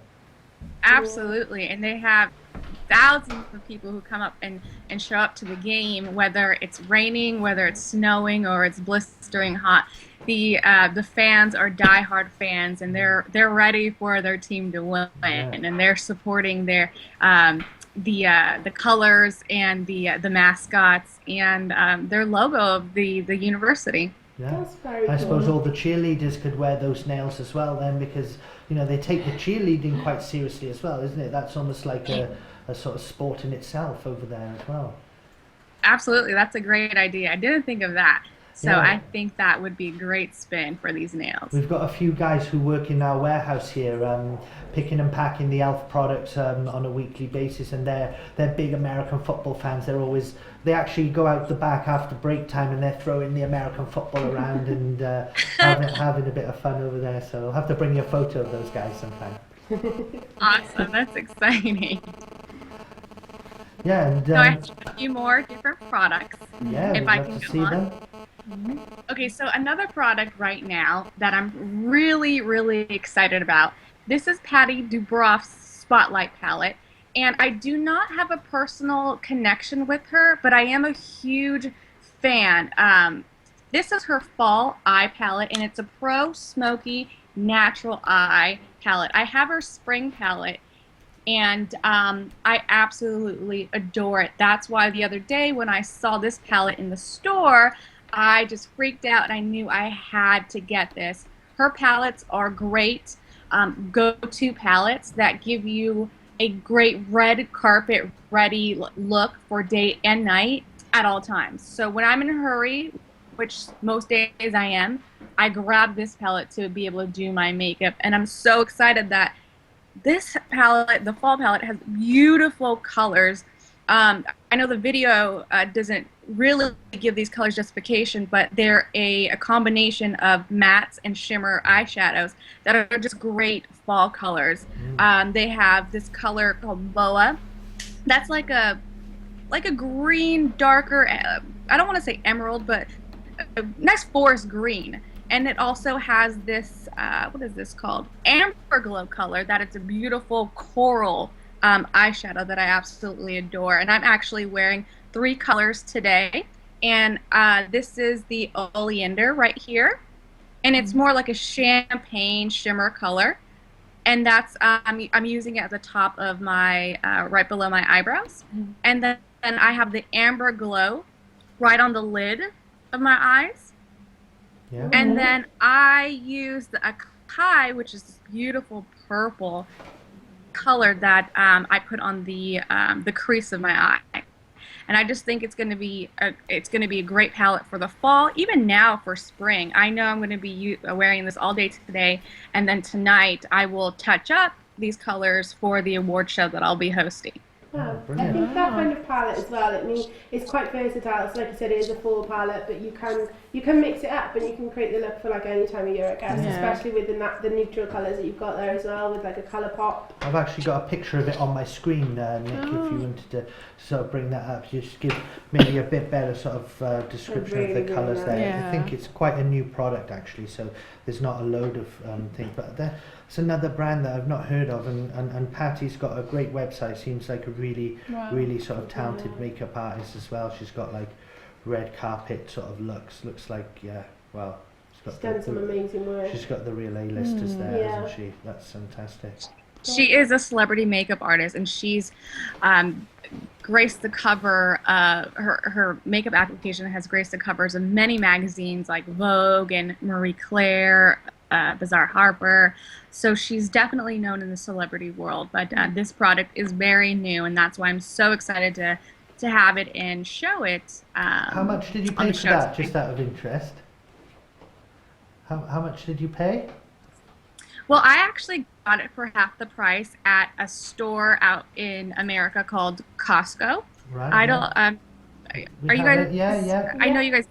Absolutely, and they have thousands of people who come up and show up to the game, whether it's raining, whether it's snowing, or it's blistering hot. The fans are diehard fans, and they're ready for their team to win, and they're supporting their the colors and the mascots and their logo of the university. Yeah, that's very I suppose cool. all the cheerleaders could wear those nails as well then, because they take the cheerleading quite seriously as well, isn't it? That's almost like a sort of sport in itself over there as well. Absolutely, that's a great idea. I didn't think of that. So Yeah. I think that would be a great spin for these nails. We've got a few guys who work in our warehouse here, picking and packing the Elf products on a weekly basis, and they're big American football fans. They actually go out the back after break time and they're throwing the American football around and having a bit of fun over there. So I'll have to bring you a photo of those guys sometime. Awesome, that's exciting. Yeah, and So I have a few more different products. yeah, if we'd I love can to go see on. them. Okay, so another product right now that I'm really, really excited about. This is Patty Dubroff's Spotlight palette, and I do not have a personal connection with her, but I am a huge fan. This is her Fall Eye palette, and it's a Pro Smoky Natural Eye palette. I have her Spring palette, and I absolutely adore it. That's why the other day when I saw this palette in the store, I just freaked out and I knew I had to get this. Her palettes are great go-to palettes that give you a great red carpet ready look for day and night at all times. So when I'm in a hurry, which most days I am, I grab this palette to be able to do my makeup, and I'm so excited that this palette, the Fall palette, has beautiful colors. I know the video doesn't really give these colors justification, but they're a combination of mattes and shimmer eyeshadows that are just great fall colors. They have this color called Boa. That's like a green, darker, I don't want to say emerald, but a nice forest green. And it also has this, what is this called? Amber glow color that it's a beautiful coral eyeshadow that I absolutely adore. And I'm actually wearing 3 colors today. And this is the Oleander right here. And it's more like a champagne shimmer color. And that's, I'm using it at the top of my, right below my eyebrows. And then I have the Amber Glow right on the lid of my eyes. Yeah. And then I use the Akai, which is this beautiful purple color that I put on the crease of my eye. And I just think it's going to be a great palette for the fall, even now for spring. I know I'm going to be wearing this all day today, and then tonight I will touch up these colors for the award show that I'll be hosting. Wow. I brilliant. think that kind of palette as well, it's quite versatile. So like you said, it is a fall palette, but you can mix it up and you can create the look for like any time of year, I guess. Yeah. Especially with the neutral colours that you've got there as well, with like a colour pop. I've actually got a picture of it on my screen, Nick, if you wanted to sort of bring that up, just give maybe a bit better sort of description Really, of the really colours nice. there. Yeah. I think it's quite a new product actually, so there's not a load of things, but it's another brand that I've not heard of, and Patty's got a great website, seems like a really sort of talented makeup artist as well. She's got like red carpet sort of looks like, yeah, well, She's done some amazing work. she's got the real A-listers there, Yeah. hasn't she? That's fantastic. She is a celebrity makeup artist, and she's graced the cover. Her makeup application has graced the covers of many magazines like Vogue and Marie Claire, Bazaar Harper. So she's definitely known in the celebrity world. But this product is very new, and that's why I'm so excited to have it and show it. How much did you on pay the for show that, today. just out of interest? How much did you pay? Well, I actually got it for half the price at a store out in America called Costco. Right. I yeah. don't. We Are you have guys? it, yeah. I know you guys.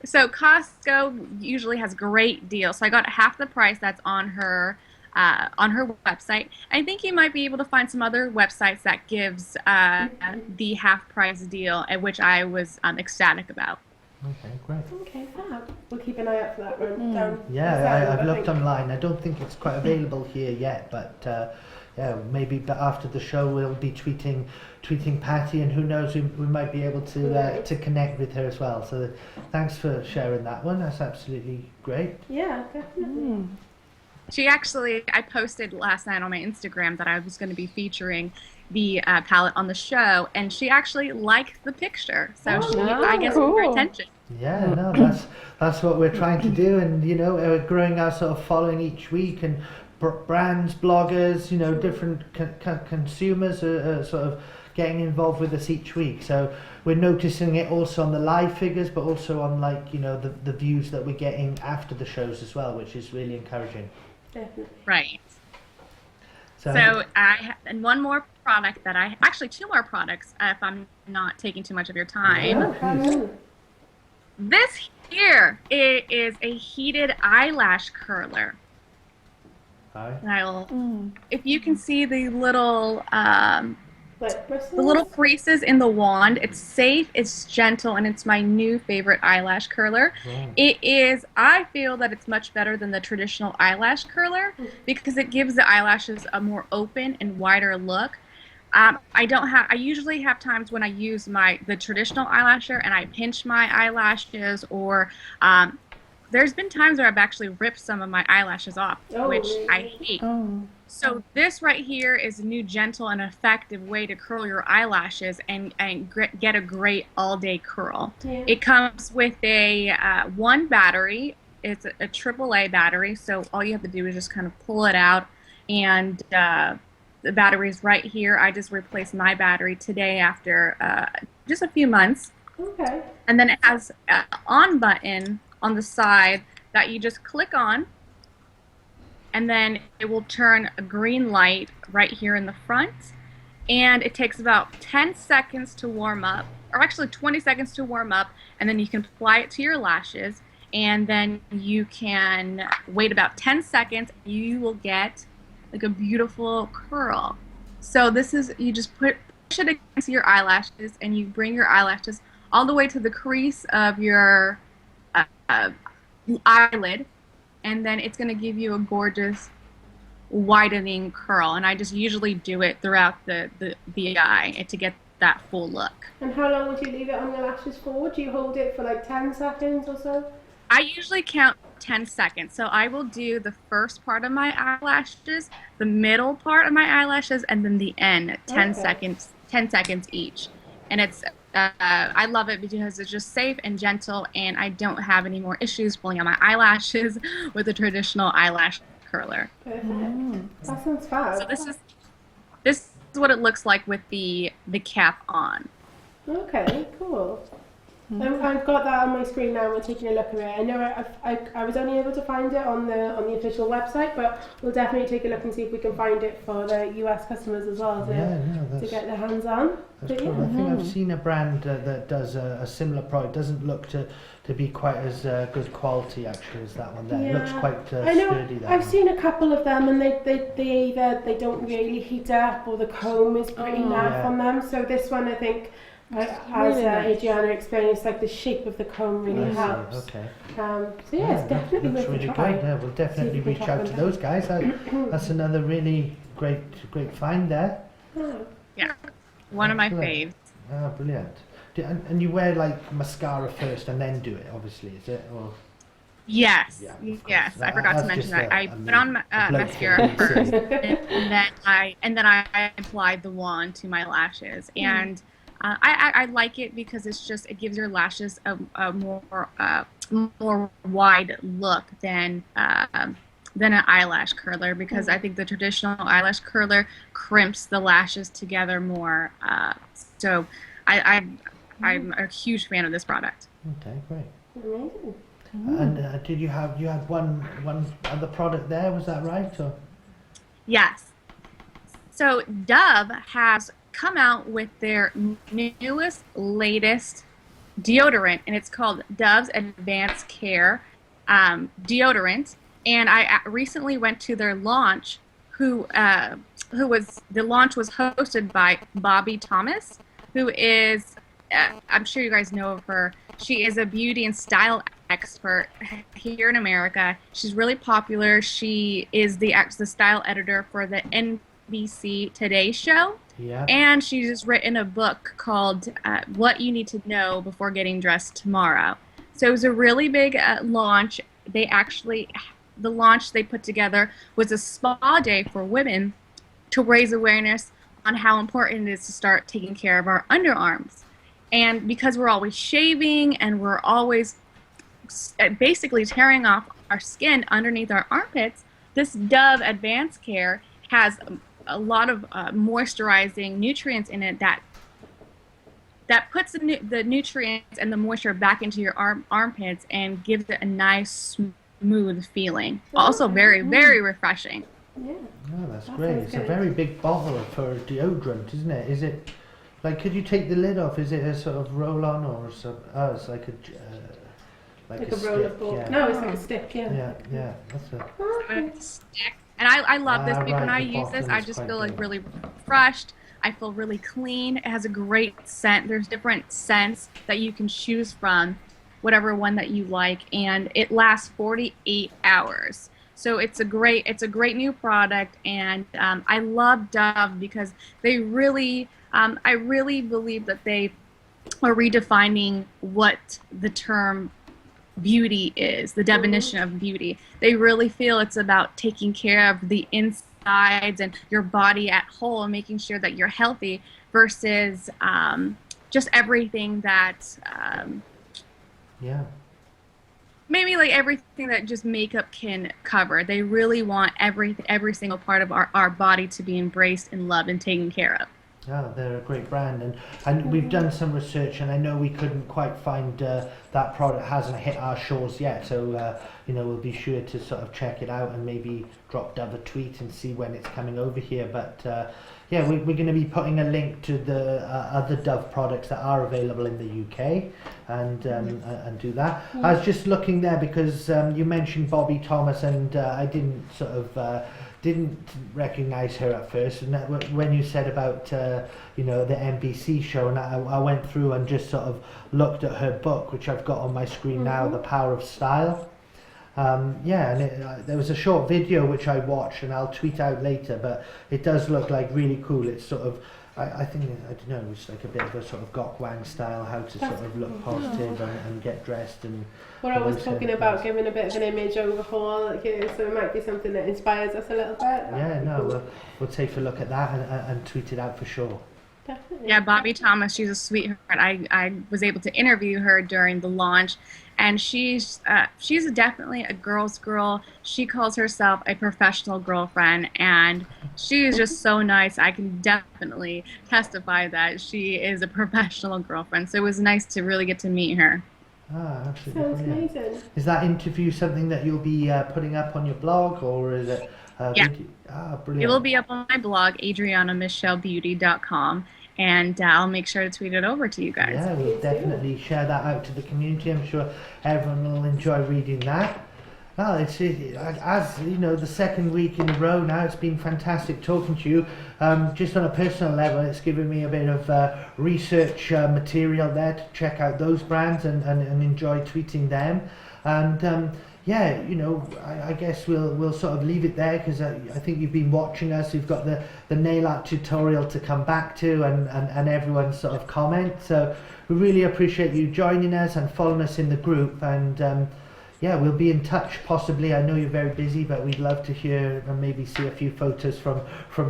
So Costco usually has great deals. So I got half the price that's on her website. I think you might be able to find some other websites that gives the half price deal, which I was ecstatic about. Okay, great. Okay, fab. We'll keep an eye out for that one. Down Yeah, I've I looked think. online. I don't think it's quite available here yet, but yeah, maybe after the show we'll be tweeting Patty, and who knows, we might be able to connect with her as well. So thanks for sharing that one. That's absolutely great. Yeah, definitely. She actually, I posted last night on my Instagram that I was going to be featuring the palette on the show, and she actually liked the picture. So Oh, she, wow. I guess, paid her Cool. attention. Yeah, no, that's what we're trying to do, and you know, we're growing our sort of following each week, and brands, bloggers, you know, different consumers are sort of getting involved with us each week. So we're noticing it also on the live figures, but also on the views that we're getting after the shows as well, which is really encouraging. Definitely. Right. So and one more product that actually 2 more products, if I'm not taking too much of your time. Oh, This here is a heated eyelash curler. Hi. And I will, if you can see the little creases in the wand, it's safe, it's gentle, and it's my new favorite eyelash curler. Wow. I feel that it's much better than the traditional eyelash curler because it gives the eyelashes a more open and wider look. I usually have times when I use the traditional eyelasher and I pinch my eyelashes, or there's been times where I've actually ripped some of my eyelashes off, which I hate. Oh. So this right here is a new gentle and effective way to curl your eyelashes and get a great all-day curl. Yeah. It comes with a one battery. It's a AAA battery, so all you have to do is just kind of pull it out, and the battery's right here. I just replaced my battery today after just a few months. Okay. And then it has an on button on the side that you just click on, and then it will turn a green light right here in the front. And it takes about 10 seconds to warm up, or actually 20 seconds to warm up, and then you can apply it to your lashes, and then you can wait about 10 seconds. You will get like a beautiful curl. So this is, you just push it against your eyelashes, and you bring your eyelashes all the way to the crease of your eyelid, and then it's going to give you a gorgeous widening curl. And I just usually do it throughout the eye to get that full look. And how long would you leave it on your lashes for? Do you hold it for like 10 seconds or so? I usually count 10 seconds. So I will do the first part of my eyelashes, the middle part of my eyelashes, and then the end, 10 seconds each. And it's I love it because it's just safe and gentle, and I don't have any more issues pulling out my eyelashes with a traditional eyelash curler. Perfect. That sounds fun. So this is what it looks like with the cap on. Okay, cool. I've got that on my screen now. We're taking a look at it. I know I was only able to find it on the official website, but we'll definitely take a look and see if we can find it for the US customers as well to get their hands on. That's cool. I think I've seen a brand that does a similar product. Doesn't look to be quite as good quality actually as that one there. It looks quite sturdy. I've seen a couple of them, and they don't really heat up, or the comb is pretty naff on them. So this one, I think, as Adriana explained, it's like the shape of the comb really helps. Okay. So it's definitely looks really good. Yeah, we'll definitely reach out to those guys. That's another really great find there. Yeah, one of my faves. Oh, brilliant. And you wear like mascara first and then do it, obviously, is it? Or? Yes, yes. I forgot to mention that. I put on mascara first, and then I applied the wand to my lashes, and I like it because it gives your lashes a more wide look than an eyelash curler, because I think the traditional eyelash curler crimps the lashes together more. So I'm a huge fan of this product. Okay, great. And did you had one other product there? Was that right? Or? Yes. So Dove has come out with their newest, latest deodorant, and it's called Dove's Advanced Care deodorant. And I recently went to their launch, the launch was hosted by Bobby Thomas, who is, I'm sure you guys know of her. She is a beauty and style expert here in America. She's really popular. She is the style editor for the NBC Today show. Yeah. And she's just written a book called What You Need to Know Before Getting Dressed Tomorrow. So it was a really big launch. The launch they put together was a spa day for women to raise awareness on how important it is to start taking care of our underarms. And because we're always shaving and we're always basically tearing off our skin underneath our armpits, this Dove Advanced Care has a lot of moisturizing nutrients in it that puts the nutrients and the moisture back into your armpits and gives it a nice smooth feeling. Also very, very refreshing. Yeah. Oh, that's great. It's a very big bottle for deodorant, isn't it? Is it like, could you take the lid off? Is it a sort of roll on or some? Oh, it's like a like a roller ball. Yeah. No, it's like a stick. Yeah. Yeah. That's a. A stick. And I love this because when I the use this, bottom I is just quite feel like big. really refreshed. I feel really clean. It has a great scent. There's different scents that you can choose from, whatever one that you like, and it lasts 48 hours. So it's a great new product, and I love Dove because they really, I really believe that they are redefining what the term beauty is, the definition of beauty. They really feel it's about taking care of the insides and your body at whole and making sure that you're healthy versus just everything that maybe like everything that just makeup can cover. They really want every single part of our body to be embraced and loved and taken care of. Oh, they're a great brand, and we've done some research, and I know we couldn't quite find that product hasn't hit our shores yet, so we'll be sure to sort of check it out and maybe drop Dove a tweet and see when it's coming over here. But we're going to be putting a link to the other Dove products that are available in the UK, and do that. I was just looking there because you mentioned Bobby Thomas, and I didn't didn't recognize her at first, and that, when you said about the NBC show, and I went through and just sort of looked at her book, which I've got on my screen now, The Power of Style. And there was a short video which I watched, and I'll tweet out later, but it does look like really cool. It's sort of, I think, I don't know, it's like a bit of a sort of Gok Wang style, how to sort of look positive and get dressed. And we're always talking about giving a bit of an image overhaul, so it might be something that inspires us a little bit. Yeah, no, we'll take a look at that and tweet it out for sure. Definitely. Yeah, Bobby Thomas, she's a sweetheart. I was able to interview her during the launch, and she's definitely a girl's girl. She calls herself a professional girlfriend, and she is just so nice. I can definitely testify that she is a professional girlfriend. So it was nice to really get to meet her. Ah, absolutely. Sounds Brilliant. amazing. Is that interview something that you'll be putting up on your blog, or is it? Yeah. Brilliant. It will be up on my blog, adrianamichellebeauty.com, and I'll make sure to tweet it over to you guys. Yeah, we'll definitely share that out to the community. I'm sure everyone will enjoy reading that. Oh, it's as you know, the second week in a row now. It's been fantastic talking to you. Just on a personal level, it's given me a bit of research material there to check out those brands and enjoy tweeting them. And I guess we'll sort of leave it there, because I think you've been watching us. You've got the nail art tutorial to come back to, and everyone's sort of comment. So we really appreciate you joining us and following us in the group. And we'll be in touch possibly. I know you're very busy, but we'd love to hear and maybe see a few photos from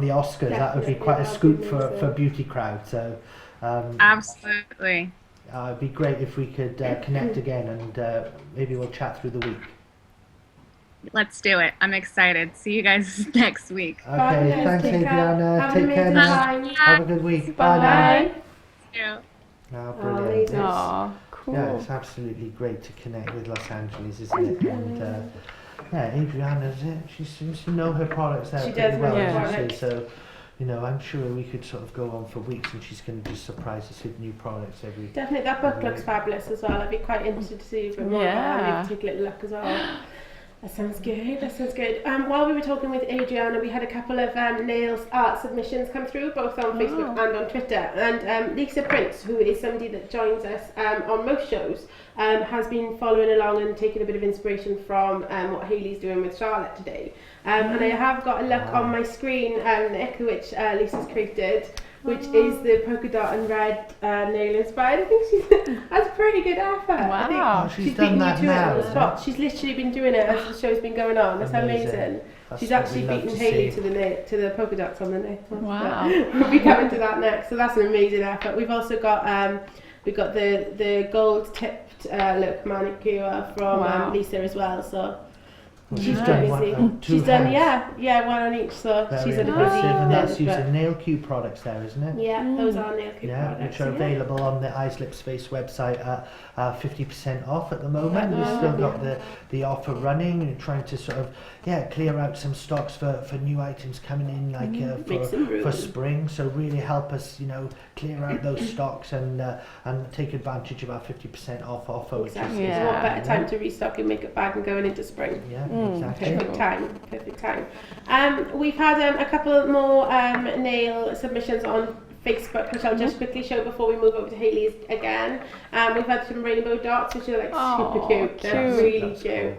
the Oscars. That would be quite a scoop for Beauty Crowd. So Absolutely. it'd be great if we could connect again, and maybe we'll chat through the week. Let's do it. I'm excited. See you guys next week. Okay, thanks, Adriana. Take care now. Have a good week. Bye. Bye Yeah. now. Oh, brilliant. amazing. Oh, cool. Yeah, it's absolutely great to connect with Los Angeles, isn't it? And Adriana, she seems to know her products there She pretty does well, know her doesn't she? products. So, I'm sure we could sort of go on for weeks, and she's going to just surprise us with new products every. Definitely, that book looks fabulous as well. I'd be quite interested to see a bit more about it. Maybe take a little look as well. That sounds good. While we were talking with Adriana, we had a couple of nails art submissions come through, both on Facebook and on Twitter. And Lisa Prince, who is somebody that joins us on most shows, has been following along and taking a bit of inspiration from what Hayley's doing with Charlotte today. And I have got a look on my screen, Nick, which Lisa's created, which is the polka dot and red nail inspired. I think that's pretty good effort. Wow. I think She's done that beaten you to it now, on the isn't spot. She's literally been doing it as the show's been going on. That's amazing. She's actually beaten Hayley to the polka dots on the nail. Wow. We'll be coming to that next. So that's an amazing effort. We've also got the gold tipped look manicure from Lisa as well. So Well, She's she's very done busy. one, two She's done, hands. one on each, so Very she's in a impressive, busy and that's month, using but Nail Q products there, isn't it? yeah, those are nail cube Yeah, products. which are available on the Eyes Lips Face website at 50% off at the moment. We've still got the offer running and trying to sort of clear out some stocks for new items coming in for spring. So really help us, clear out those stocks and take advantage of our 50% off offer. Exactly. Which is, So what better time to restock your makeup bag and going into spring? yeah, exactly. Perfect time. We've had a couple more nail submissions on Facebook, which I'll just quickly show before we move over to Hayley's again. We've had some rainbow dots, which are like super cute. They're really cute.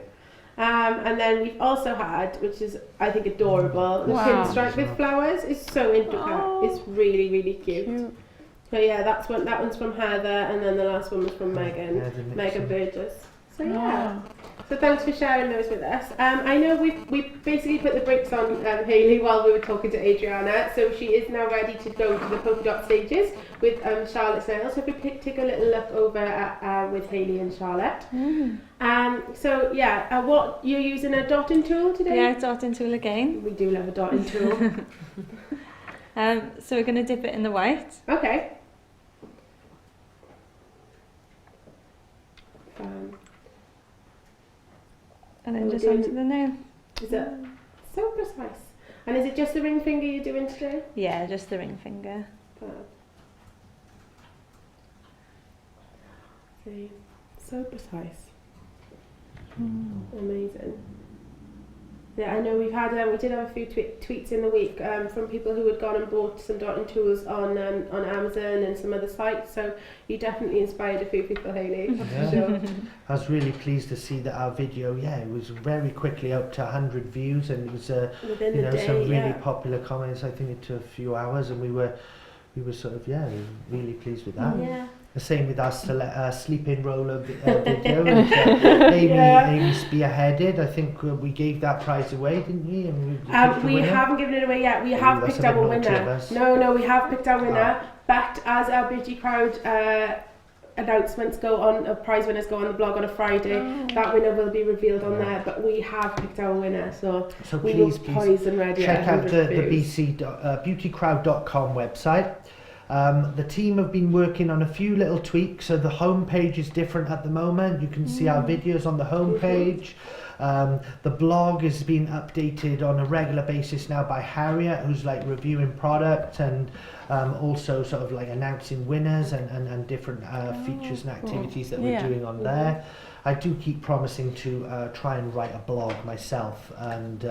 And then we've also had, which is I think adorable, the pinstripe with flowers. It's so intricate. It's really, really cute. So yeah, that one's from Heather, and then the last one was from Megan Burgess. So yeah. So thanks for sharing those with us. I know we basically put the brakes on Hayley while we were talking to Adriana, so she is now ready to go to the polka dot stages with Charlotte's nails. So if we take a little look over at with Hayley and Charlotte. So yeah, what you're using a dotting tool today? Yeah, dotting tool again. We do love a dotting tool. So we're going to dip it in the white. Okay. And then just onto the nail. Is it so precise? And is it just the ring finger you're doing today? Yeah, just the ring finger. See, so precise. Amazing. Yeah, I know we did have a few tweets in the week from people who had gone and bought some dotting tools on Amazon and some other sites. So you definitely inspired a few people, Hayley. Yeah. Sure. I was really pleased to see that our video, it was very quickly up to 100 views, and it was within the day, some really popular comments. I think it took a few hours, and we were sort of really pleased with that. Yeah. The same with our sleep-in roller video, which Amy spearheaded. I think we gave that prize away, didn't we? And we haven't given it away yet. We have picked our winner. No, we have picked our winner. But as our Beauty Crowd announcements go on, prize winners go on the blog on a Friday, that winner will be revealed on there. But we have picked our winner, so we will poise and ready. Check out the beautycrowd.com website. The team have been working on a few little tweaks, so the home page is different at the moment. You can see our videos on the home page. The blog is being updated on a regular basis now by Harriet, who's like reviewing product and also sort of like announcing winners and different features and activities that we're doing on there. I do keep promising to try and write a blog myself, and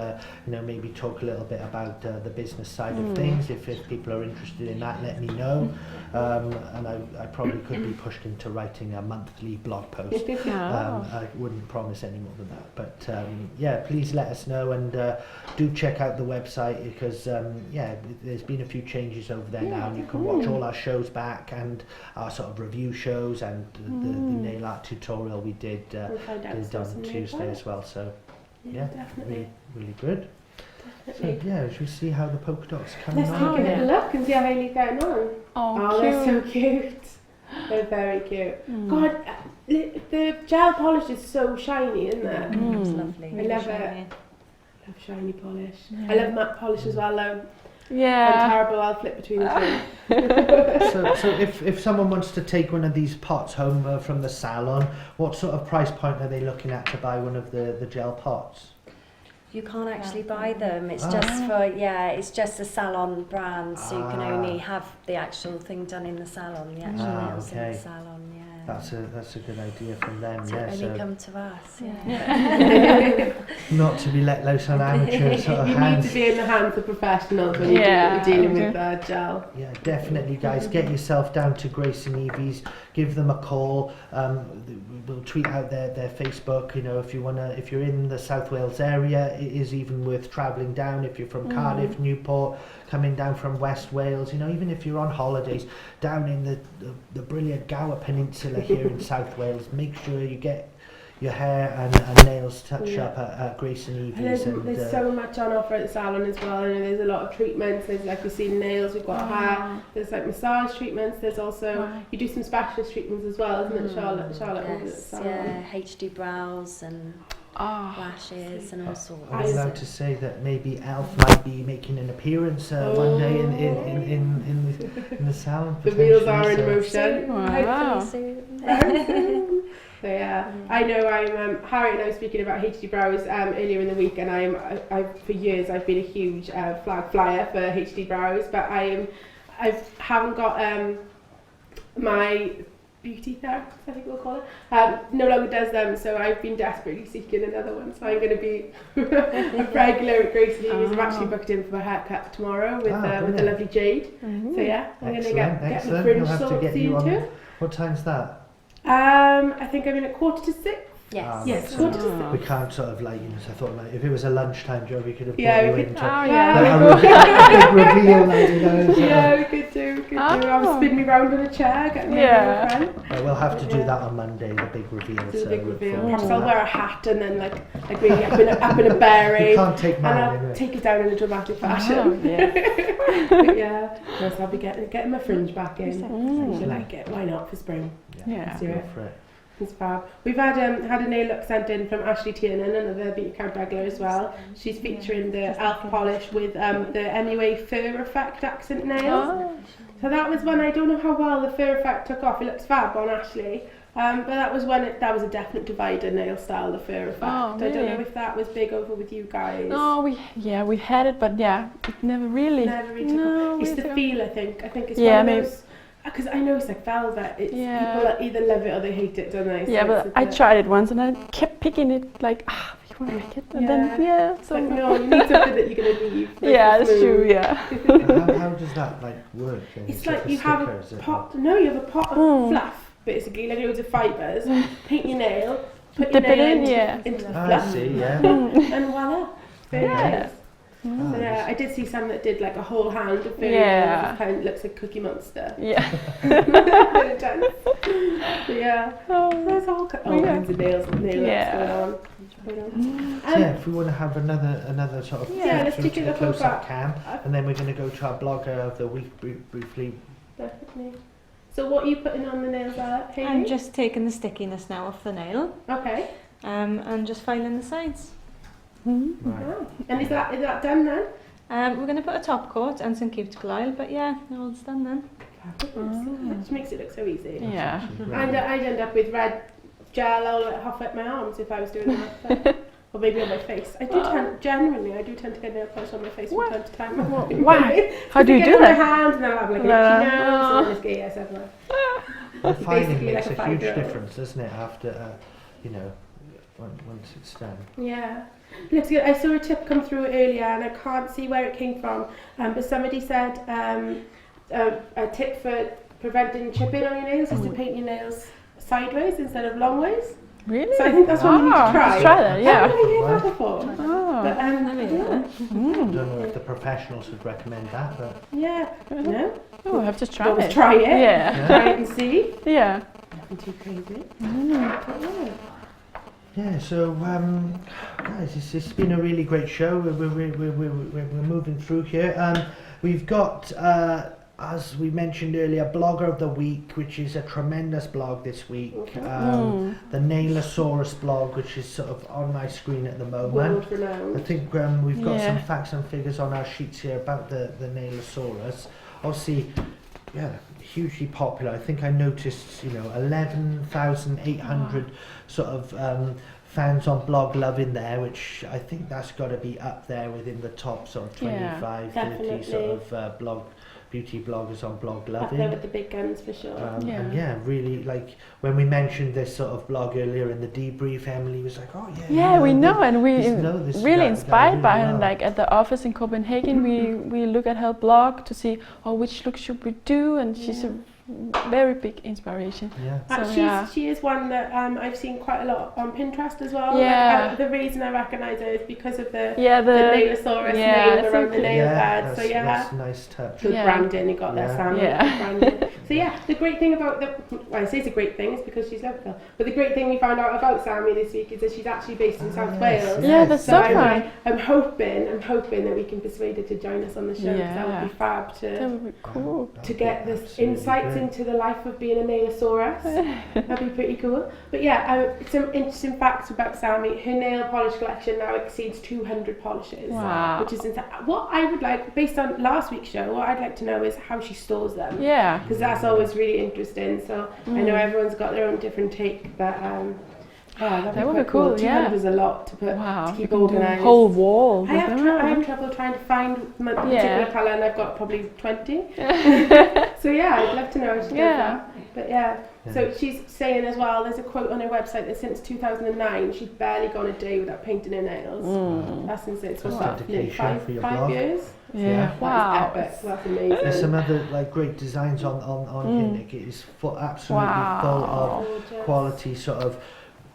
maybe talk a little bit about the business side of things. If people are interested in that, let me know. And I probably could be pushed into writing a monthly blog post. I wouldn't promise any more than that, but please let us know, and do check out the website, because there's been a few changes over there now, and you can watch all our shows back and our sort of review shows and the nail art tutorial we did on Tuesday as well. So definitely. Really good. Definitely. So should we see how the polka dots come on? Let's take a little look and see how Hayley's getting on. Oh, they're so cute. They're very cute. God, the gel polish is so shiny, isn't it? It's lovely. I love it. I love shiny polish. I love matte polish as well, though. Yeah. I'm terrible, I'll flip between the two. So if someone wants to take one of these pots home from the salon, what sort of price point are they looking at to buy one of the gel pots? You can't actually buy them. It's it's just a salon brand, so you can only have the actual thing done in the salon, the actual nails in the salon. That's a good idea from them. So only come to us. Not to be let loose on amateur sort of you hands. need to be in the hands of professionals when you're dealing with gel. Yeah, definitely, guys. Get yourself down to Grace and Evie's. Give them a call. We'll tweet out their Facebook. If you're in the South Wales area, it is even worth travelling down. If you're from Cardiff, Newport, coming down from West Wales, even if you're on holidays down in the brilliant Gower Peninsula here in South Wales, make sure you get your hair and nails touched up at Grace and Evie's. There's so much on offer at the salon as well. There's a lot of treatments. There's like we've seen nails, we've got hair. There's like massage treatments. There's also you do some specialist treatments as well, isn't it, Charlotte? Yes, HD brows and lashes and all sorts. Are we allowed to say that maybe Elf might be making an appearance one day in the salon? The wheels are in potentially, motion. Wow. Hopefully soon. So yeah, I know Harry and I were speaking about HD Brows earlier in the week, and I've for years I've been a huge flag flyer for HD Brows, but I haven't got my beauty therapist, I think we'll call it, no longer does them, so I've been desperately seeking another one, so I'm going to be a regular at Grace Levy's. I'm actually booked in for a haircut tomorrow with the lovely Jade. So yeah, I'm going to get my fringe We'll have to sorted get you on. too. What time's that? I think I'm in at 5:45. Yes. Yes, so 5:45. we can't sort of like, you know, so I thought like if it was a lunchtime job, we could have Yeah, brought we you could- into yeah. a big reveal, like, you know. Yeah, we could do. I'll spin me round in a chair, get me a friend. We'll have to do that on Monday, the big reveal. Do so the big look reveal. forward to Perhaps I'll that. wear a hat and then like really up in a beret. You can't take And mine, I'll innit? take it down in a dramatic fashion. But yeah, yes, I'll be getting my fringe back in. If you like it, why not for spring? Yeah. Let's do Go it. for it. It's fab. We've had a nail look sent in from Ashley Tiernan, another beauty account regular as well. She's featuring the elf polish with the MUA fur effect accent nails. So that was one, I don't know how well the fur effect took off. It looks fab on Ashley. But that was that was a definite divider nail style, the fur effect. I don't know if that was big over with you guys. No, we've had it, but yeah, it never really. Never really took off. It's the feel, I think. I think it's Yeah, one of maybe. those. Because I know it's like velvet. It's Yeah. people either love it or they hate it, don't they? So Yeah, but it's I tried it once and I kept picking it like, you want to make it? And then, So no, you need something that you're going to leave. Yeah, that's true, yeah. How does that like work? Then? It's Is like it you have sticker, a is it? pot. No, you have a pot of fluff, basically, like loads of fibres. Paint your nail, put your Dip it nail in, into the I fluff, see, yeah. and voila. Very Yeah. nice. So, yeah, I did see some that did like a whole hand of very Yeah. kind of looks like Cookie Monster. Yeah. Bit intense. So, yeah, there's all kinds of nail looks going on. So yeah, if we want to have another sort of let's through take to a the look close-up at cam, and then we're going to go to our blogger of the week briefly. Definitely. So what are you putting on the nails, Hayley? I'm just taking the stickiness now off the nail, Okay. and just filing the sides. Right. Oh. And is that done then? We're going to put a top coat and some cuticle oil, but yeah, all done then. Which makes it look so easy. Yeah. And I'd end up with red gel all half up my arms if I was doing that. Or maybe on my face. I do tend to get nail polish on my face from time to time. Why? How do you do On my that? hands and I'll have like an itchy nose and then just get everywhere. The filing Basically makes like a a huge 5-year-old. difference, doesn't it? After once it's done. Yeah. Looks good. I saw a tip come through earlier and I can't see where it came from. But somebody said a tip for preventing chipping on your nails is to paint your nails sideways instead of long ways. Really? So I think that's what you need to try. Let's try that, I yeah. haven't really heard that before. Oh. But I don't know if the professionals would recommend that, but yeah. No? Oh, I have to try Always it. try it. Yeah. Try it and see. Yeah. Nothing too crazy. yeah. So guys, it's been a really great show. We're moving through here. We've got. As we mentioned earlier, Blogger of the Week, which is a tremendous blog this week. The Nailosaurus blog, which is sort of on my screen at the moment. World I renowned. think we've got Yeah. some facts and figures on our sheets here about the Nailosaurus. Obviously, hugely popular. I think I noticed, 11,800 sort of fans on Blog Love in there, which I think that's got to be up there within the top sort of 25, 30 sort of beauty bloggers on Blog Love. Up there with the big guns for sure. And really, like when we mentioned this sort of blog earlier in the debrief, Emily was like, "Oh yeah, Yeah, we know, and we this really guy inspired really by her. well. Like at the office in Copenhagen, we look at her blog to see, which look should we do, and she's a very big inspiration. Yeah. So, She is one that I've seen quite a lot on Pinterest as well. Yeah. Like, the reason I recognise her is because of the the Nailosaurus nail around the nail bed. That's, So that's a nice touch. good Yeah. branding, you got there, Sam. Yeah. Good branding. So yeah, the great thing about I say it's a great thing, it's because she's local. But the great thing we found out about Sammy this week is that she's actually based in South Wales. Yeah, that's so fun. I'm hoping that we can persuade her to join us on the show, because that would be fab That would be cool. to get this insights into the life of being a Nailosaurus. That'd be pretty cool. But yeah, some interesting facts about Sammy. Her nail polish collection now exceeds 200 polishes. Wow. Which is insane. What I would like, based on last week's show, what I'd like to know is how she stores them. Yeah. Because that's always really interesting. So I know everyone's got their own different take, but that would be cool. 200 is a lot to put to keep organised. Whole wall. I have trouble trying to find my particular colour, and I've got probably 20. So yeah, I'd love to know how she does that. But so she's saying as well, there's a quote on her website that since 2009 she's barely gone a day without painting her nails. That's insane. It's what's that, nearly 5 years? Yeah. Wow. That is epic. That's amazing. There's some other like great designs on here, Nick. It is absolutely full of quality sort of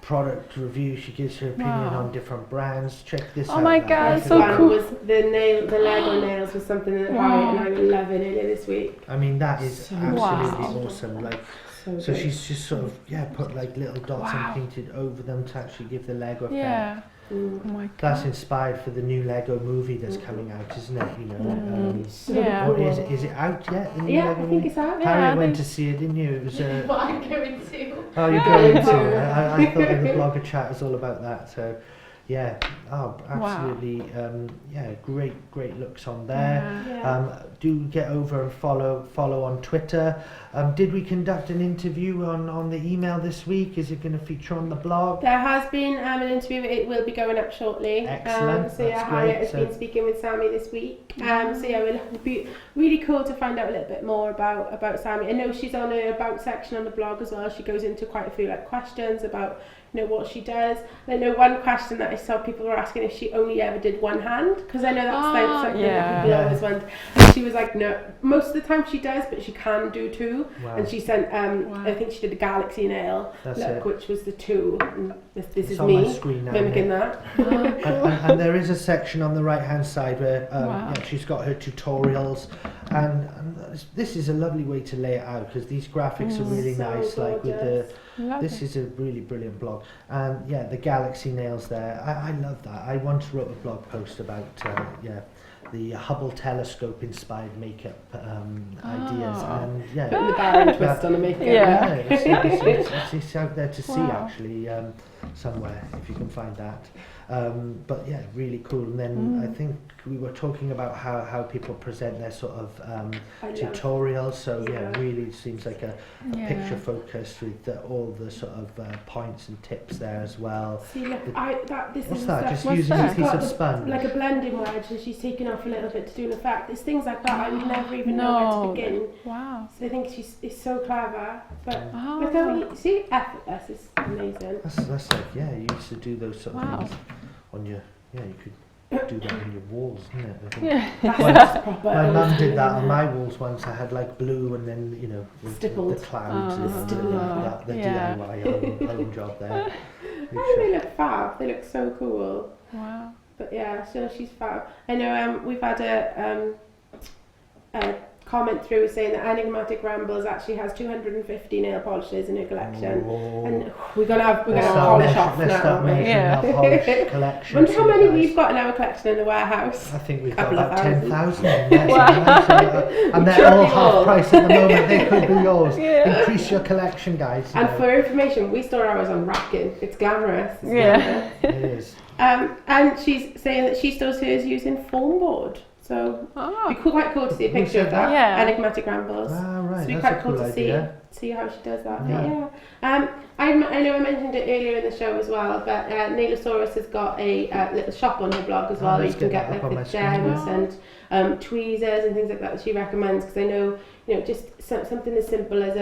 product review. She gives her opinion on different brands. Check this out. Oh my god, so one cool. was the Lego nails was something that Harriet and I were loving earlier this week. I mean, that is absolutely awesome. Like, so good. she's just sort of put like little dots and painted over them to actually give the Lego effect. Yeah. Oh my god. That's inspired for the new Lego movie that's coming out, isn't it? You know, Yeah. or is it out yet? The new Lego I think movie? it's out. Harriet went to see it, didn't you? It was. What I'm going to. Oh, you're going to. I thought the blogger chat was all about that. So, yeah. Oh, absolutely. Great looks on there. Do get over and follow on Twitter. Did we conduct an interview on the email this week? Is it going to feature on the blog? There has been an interview. It will be going up shortly. Excellent. So yeah, Harriet has been speaking with Sammy this week. So yeah, it'll be really cool to find out a little bit more about Sammy. I know she's on her about section on the blog as well. She goes into quite a few questions about what she does. I know one question that I saw people were asking if she only ever did one hand, because I know that's something that people always want. And she was like, no, most of the time she does, but she can do two. And she sent I think she did a galaxy nail which was the two. And this is me mimicking that. And there is a section on the right hand side where she's got her tutorials, and this is a lovely way to lay it out, because these graphics are really nice, like with the this is a really brilliant blog. And the galaxy nails there, I love that. I once wrote a blog post about the Hubble telescope inspired makeup ideas, and putting the Baron twist on the makeup. It's out there to see actually somewhere if you can find that. But yeah, really cool. And then I think we were talking about how people present their sort of tutorials. So really seems like a picture focus with all the sort of points and tips there as well. See, look, What's that? Just using a piece of sponge, like a blending wedge, and she's taken off a little bit to do an effect. There's things like that I would never even know where to begin. Wow. So I think she's so clever. But with only effortless is amazing. That's like you used to do those sort of things on your you could do that on your walls, isn't it? I think. My mum did that on my walls once. I had like blue and then the clouds, the DIY home job there. They look fab. They look so cool. Wow. But yeah, so she's fab. I know we've had a comment through saying that Enigmatic Rambles actually has 250 nail polishes in her collection. And we're gonna polish off now. Let's start making our polish collection. Wonder how many we've got in our collection in the warehouse. I think we've got about 10,000. And they're all half price at the moment. They could be yours. Increase your collection, guys. And for information, we store ours on racking. It's glamorous. It is. And she's saying that she stores hers using foam board. So it'd be quite cool to see a picture of that. Enigmatic Rambles. Right. So it'd be That's quite a cool cool to idea. see how she does that. But I know I mentioned it earlier in the show as well, but Nailosaurus has got a little shop on her blog as well, where you can get like the gems and tweezers and things like that she recommends, because I know just something as simple as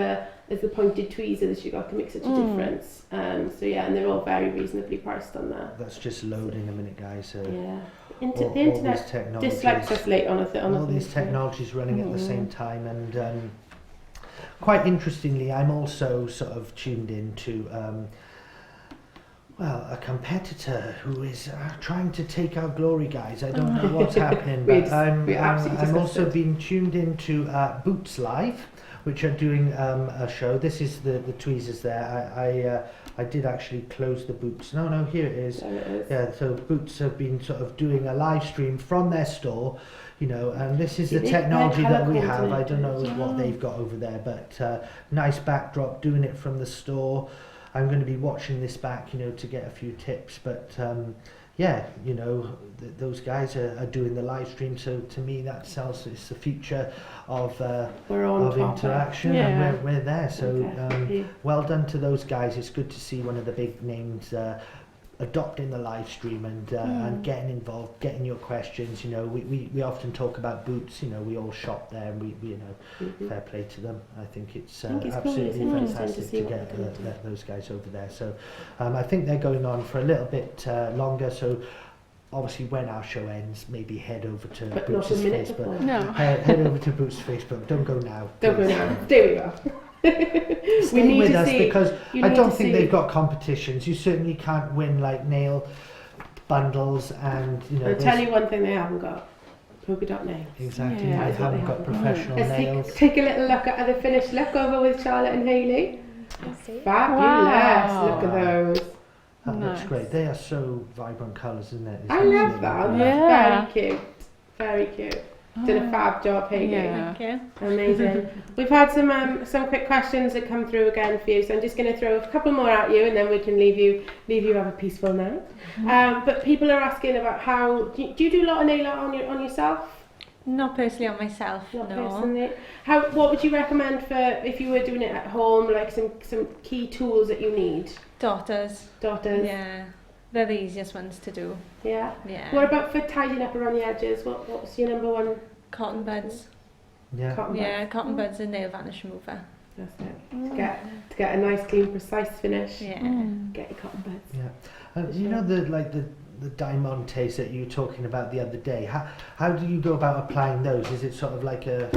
the pointed tweezer that she got can make such a difference. And they're all very reasonably priced on there. That's just loading in a minute, guys. The internet dislikes us late on all these technologies running at the same time, and quite interestingly, I'm also sort of tuned into a competitor who is trying to take our glory, guys. I don't know what's happening, but I'm also being tuned into Boots Live, which are doing a show. This is the tweezers there. I did actually close the Boots. No, here it is. There it is. Yeah, so Boots have been sort of doing a live stream from their store, you know, and this is the technology that we have. I don't know what they've got over there, but nice backdrop, doing it from the store. I'm going to be watching this back, you know, to get a few tips, but yeah, you know, those guys are doing the live stream, so to me that sells it's the future of interaction, and we're there. So well done to those guys. It's good to see one of the big names adopting the live stream and getting involved, getting your questions. You know, we often talk about Boots. You know, we all shop there, and we you know, fair play to them. I think it's absolutely fantastic to get those guys over there. So I think they're going on for a little bit longer. So obviously, when our show ends, maybe head over to Boots' Facebook. No. Head over to Boots' Facebook. Don't go now. Don't go now. Stay where you are. Stay with us because I don't think they've got competitions. You certainly can't win like nail bundles, and you know. I'll tell you one thing they haven't got: polka dot nails. Exactly, they haven't got professional nails. Take a little look at the finished look over with Charlotte and Hayley. Fabulous! Wow. Look at those. That looks great. They are so vibrant colours, isn't it? I love that. Yeah. Very cute. Very cute. Did a fab job, Hayley. Yeah. Thank you. Amazing. We've had some quick questions that come through again for you, so I'm just going to throw a couple more at you, and then we can leave you have a peaceful night. But people are asking about how do you do a lot of nail art on yourself? Not personally on myself, Not no. personally. What would you recommend for if you were doing it at home? Like some key tools that you need. Daughters. Yeah, they're the easiest ones to do. Yeah. Yeah. What about for tidying up around the edges? What's your number one? Cotton buds. Yeah. Cotton buds and nail varnish remover. That's it. To get a nice, clean, precise finish. Yeah. Get your cotton buds. Yeah. You know the diamantes that you were talking about the other day. How do you go about applying those? Is it sort of like a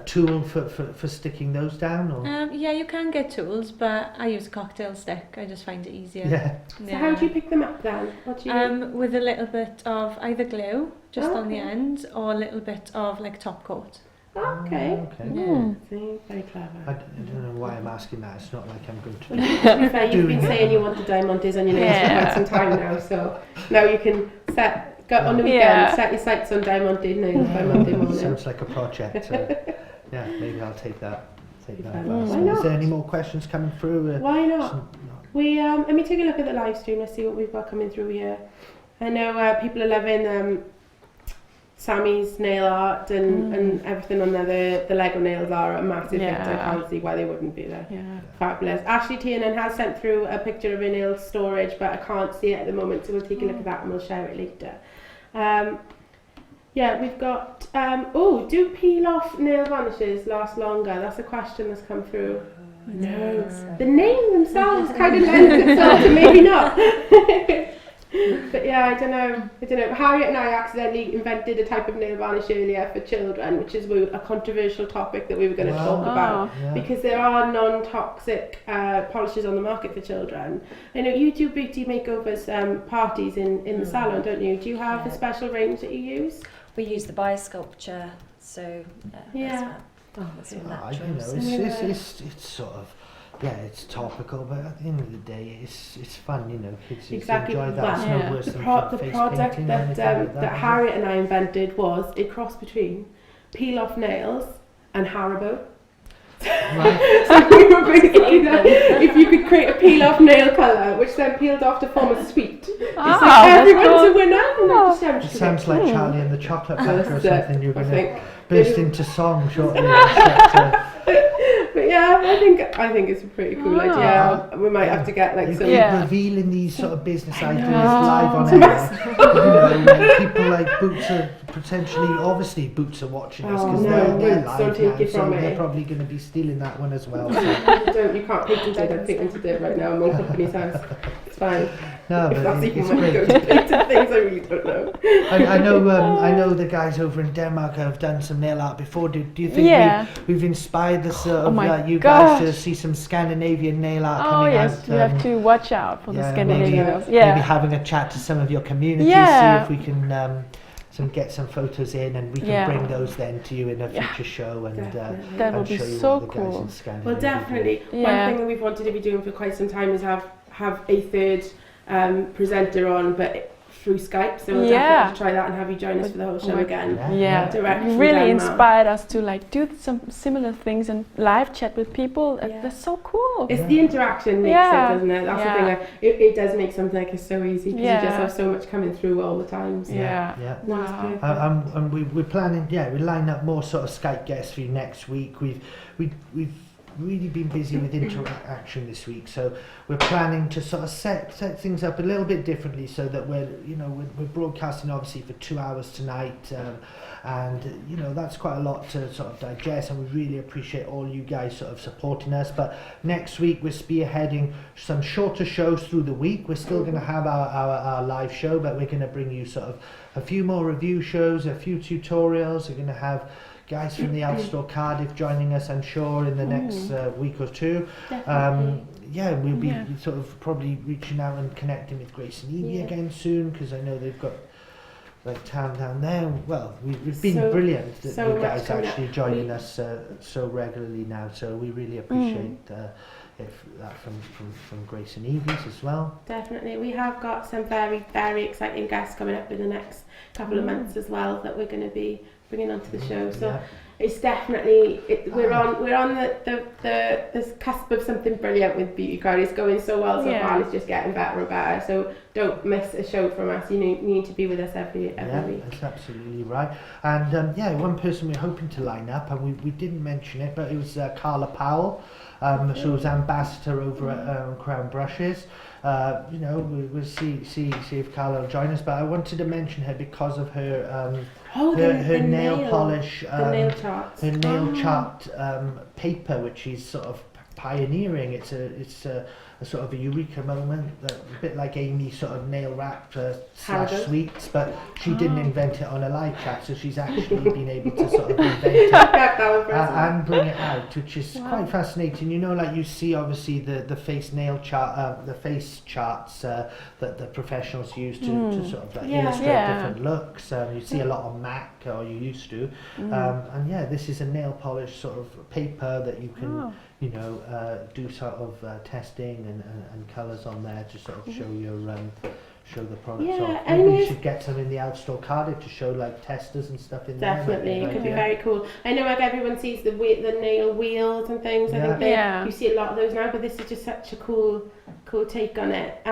tool for sticking those down, or? Yeah, you can get tools, but I use a cocktail stick. I just find it easier. Yeah. So how do you pick them up then? What do you? With a little bit of either glue just on the end, or a little bit of like top coat. Okay. Yeah. See, very clever. I don't know why I'm asking that. It's not like I'm going to. To be fair, you've been saying you want the diamonds on your nails for quite some time now, so now you can go on the weekend, set your sights on diamante nails by Monday morning. Sounds like a project. So, yeah, maybe I'll take that. Why not? Is there any more questions coming through? Why not? We let me take a look at the live stream. Let's see what we've got coming through here. I know people are loving Sammy's nail art and everything on there. The Lego nails are a massive hit. I can't see why they wouldn't be there. Yeah. Fabulous. Ashley Tiernan has sent through a picture of her nail storage, but I can't see it at the moment, so we'll take a look at that and we'll share it later. Yeah, we've got, do peel off nail varnishes last longer? That's a question that's come through. No. The name themselves kind of lends itself to maybe not. But yeah, I don't know. Harriet and I accidentally invented a type of nail varnish earlier for children, which is a controversial topic that we were going to talk about, because there are non-toxic polishes on the market for children. I know you do beauty makeovers parties in the salon, don't you? Do you have a special range that you use? We use the biosculpture, so that's all natural. You know, it's sort of. Yeah, it's topical, but at the end of the day, it's fun, you know. Kids enjoy that. It's no worse than the product that Harriet and I invented was a cross between peel off nails and Haribo. Right. So we were basically if you could create a peel off nail colour, which then peeled off to form a sweet. It's like everyone's a winner. It sounds like Charlie and the Chocolate Factory or something. You're going to burst into song shortly. But yeah, I think it's a pretty cool idea. We might have to get like some revealing these sort of business ideas live on air. You know, people like Boots are obviously Boots are watching us because they're live now, so they're probably going to be stealing that one as well. So. You can't patent it. I'm patented it right now. I'm on company's house. It's fine. No, if but that's even it's when great. we go to patent things, I really don't know. I know the guys over in Denmark have done some nail art before. Do you think we've inspired the sort of you guys to see some Scandinavian nail art coming out? Oh yes, you have to watch out for the Scandinavian nails. Maybe having a chat to some of your community, see if we can get some photos in, and we can bring those then to you in a future show, and that would be show you so what the guys cool. in Scandinavia Well, definitely. do. One thing that we've wanted to be doing for quite some time is have a third presenter on, but through Skype. So we'll definitely try that and have you join us for the whole show again. Direct you from really Denmark. inspired us to like do some similar things and live chat with people. That's so cool. It's the interaction makes it, doesn't it? That's the thing. It does make something like it's so easy because you just have so much coming through all the time. So. Wow. And we're planning. We line up more sort of Skype guests for you next week. We've really been busy with interaction this week, so we're planning to sort of set things up a little bit differently, so that we're broadcasting obviously for 2 hours tonight, and that's quite a lot to sort of digest, and we really appreciate all you guys sort of supporting us. But next week we're spearheading some shorter shows through the week. We're still going to have our live show, but we're going to bring you sort of a few more review shows, a few tutorials. We're going to have guys from the Elf Store Cardiff joining us, I'm sure, in the next week or two. We'll be sort of probably reaching out and connecting with Grace and Evie again soon, because I know they've got like town down there. Well, we've been brilliant that you guys actually joining us so regularly now, so we really appreciate that from Grace and Evie's as well. Definitely. We have got some very, very exciting guests coming up in the next couple of months as well that we're going to be bringing onto the show. So it's definitely we're on the cusp of something brilliant with Beauty Crowd. It's going so well so far, and it's just getting better and better. So don't miss a show from us. You need to be with us every week. That's absolutely right. And one person we're hoping to line up, and we didn't mention it, but it was Carla Powell. So as ambassador over at Crown Brushes. We'll see if Carla will join us, but I wanted to mention her because of her her nail polish, the nail charts. her nail chart paper, which is sort of pioneering. It's a sort of a eureka moment, a bit like Amy sort of nail wrap / sweets, but she didn't invent it on a live chat, so she's actually been able to sort of invent it and bring it out, which is quite fascinating. Like you see obviously the face nail chart, the face charts that the professionals use to sort of illustrate different looks. You see a lot on Mac, or you used to, and this is a nail polish sort of paper that you can do sort of testing and colours on there to sort of show the products off. Maybe we should get some in the Elf Store Cardiff to show like testers and stuff in there. Definitely, it could be very cool. I know like everyone sees the nail wheels and things. I think you see a lot of those now, but this is just such a cool take on it.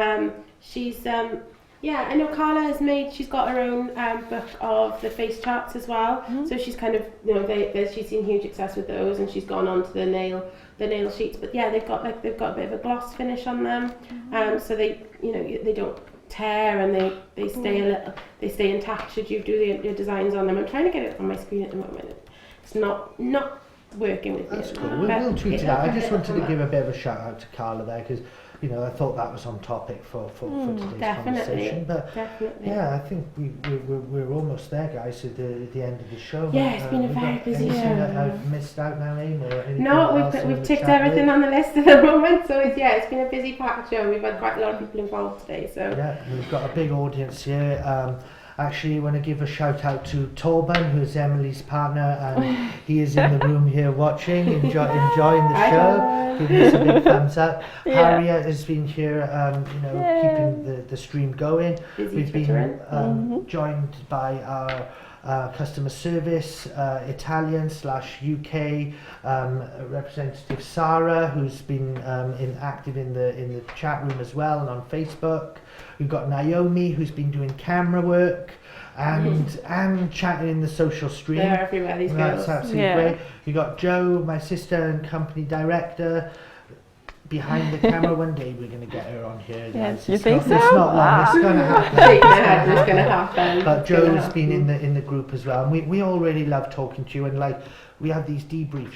She's I know Carla has she's got her own book of the face charts as well. So she's kind of, she's seen huge success with those, and she's gone on to the nail sheets. But they've got a bit of a gloss finish on them, so they don't tear, and they stay intact should you do your designs on them. I'm trying to get it on my screen at the moment. It's not working with me. That's cool. We'll tweet it out. I just wanted to give a bit of a shout out to Carla there, because I thought that was on topic for today's conversation. But I think we're almost there, guys, at the end of the show. It's been a very busy show. I've missed out now, Amy? No, we've ticked everything on the list at the moment. So it's been a busy packed show. We've had quite a lot of people involved today. So we've got a big audience here. Actually, I want to give a shout out to Torben, who's Emily's partner, and he is in the room here watching, enjoying the show, giving us a big thumbs up. Harriet has been here, keeping the stream going. We've been joined by our customer service Italian / UK representative Sarah, who's been active in the chat room as well and on Facebook. We've got Naomi, who's been doing camera work and chatting in the social stream. They're everywhere, these girls. That's absolutely great. We've got Jo, my sister and company director, behind the camera. One day we're going to get her on here. Yes, you think so? It's not long. It's going to happen. It's going to happen. But Jo's been in the group as well. And we all really love talking to you, and we have these debrief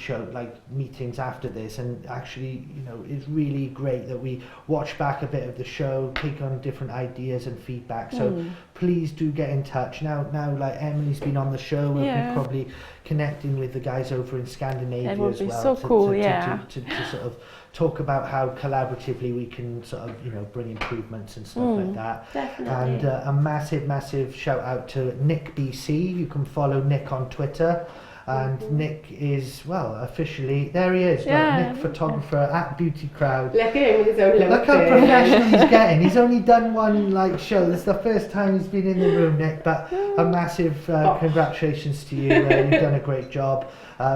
meetings after this, and actually it's really great that we watch back a bit of the show, take on different ideas and feedback. So please do get in touch now. Like Emily's been on the show, we'll be probably connecting with the guys over in Scandinavia as well. That would be so cool. To sort of talk about how collaboratively we can sort of, you know, bring improvements and stuff like that. Definitely. And a massive shout out to Nick BC. You can follow Nick on Twitter. And Nick is, well, officially, there he is, Yeah. Nick photographer at Beauty Crowd. Look at him with his own little Look how thing. professional he's getting. He's only done one like show. This is the first time he's been in the room, Nick. But a massive congratulations to you. You've done a great job.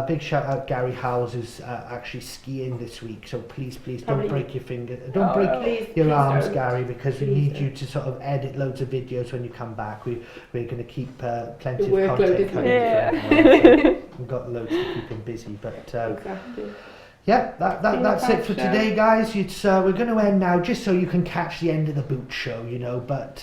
Big shout out Gary Howells, who's actually skiing this week. So please don't break your finger. Don't break your arms, Gary, because we need you to sort of edit loads of videos when you come back. We're going to keep plenty of content coming. We've got loads to keep him busy, but Exactly. yeah, that's it for today, guys. It's we're going to end now, just so you can catch the end of the boot show, you know. But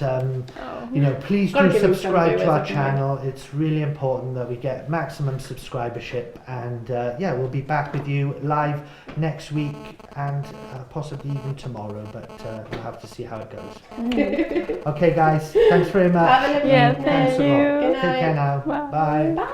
you know, please Gotta do give him some subscribe to viewers, our haven't we? channel. It's really important that we get maximum subscribership, and yeah, we'll be back with you live next week and possibly even tomorrow. But we'll have to see how it goes. Okay, guys, thanks very much. Have a lovely Yeah, day. Thanks thank a lot. you. Good Take care night. now. Bye. Bye.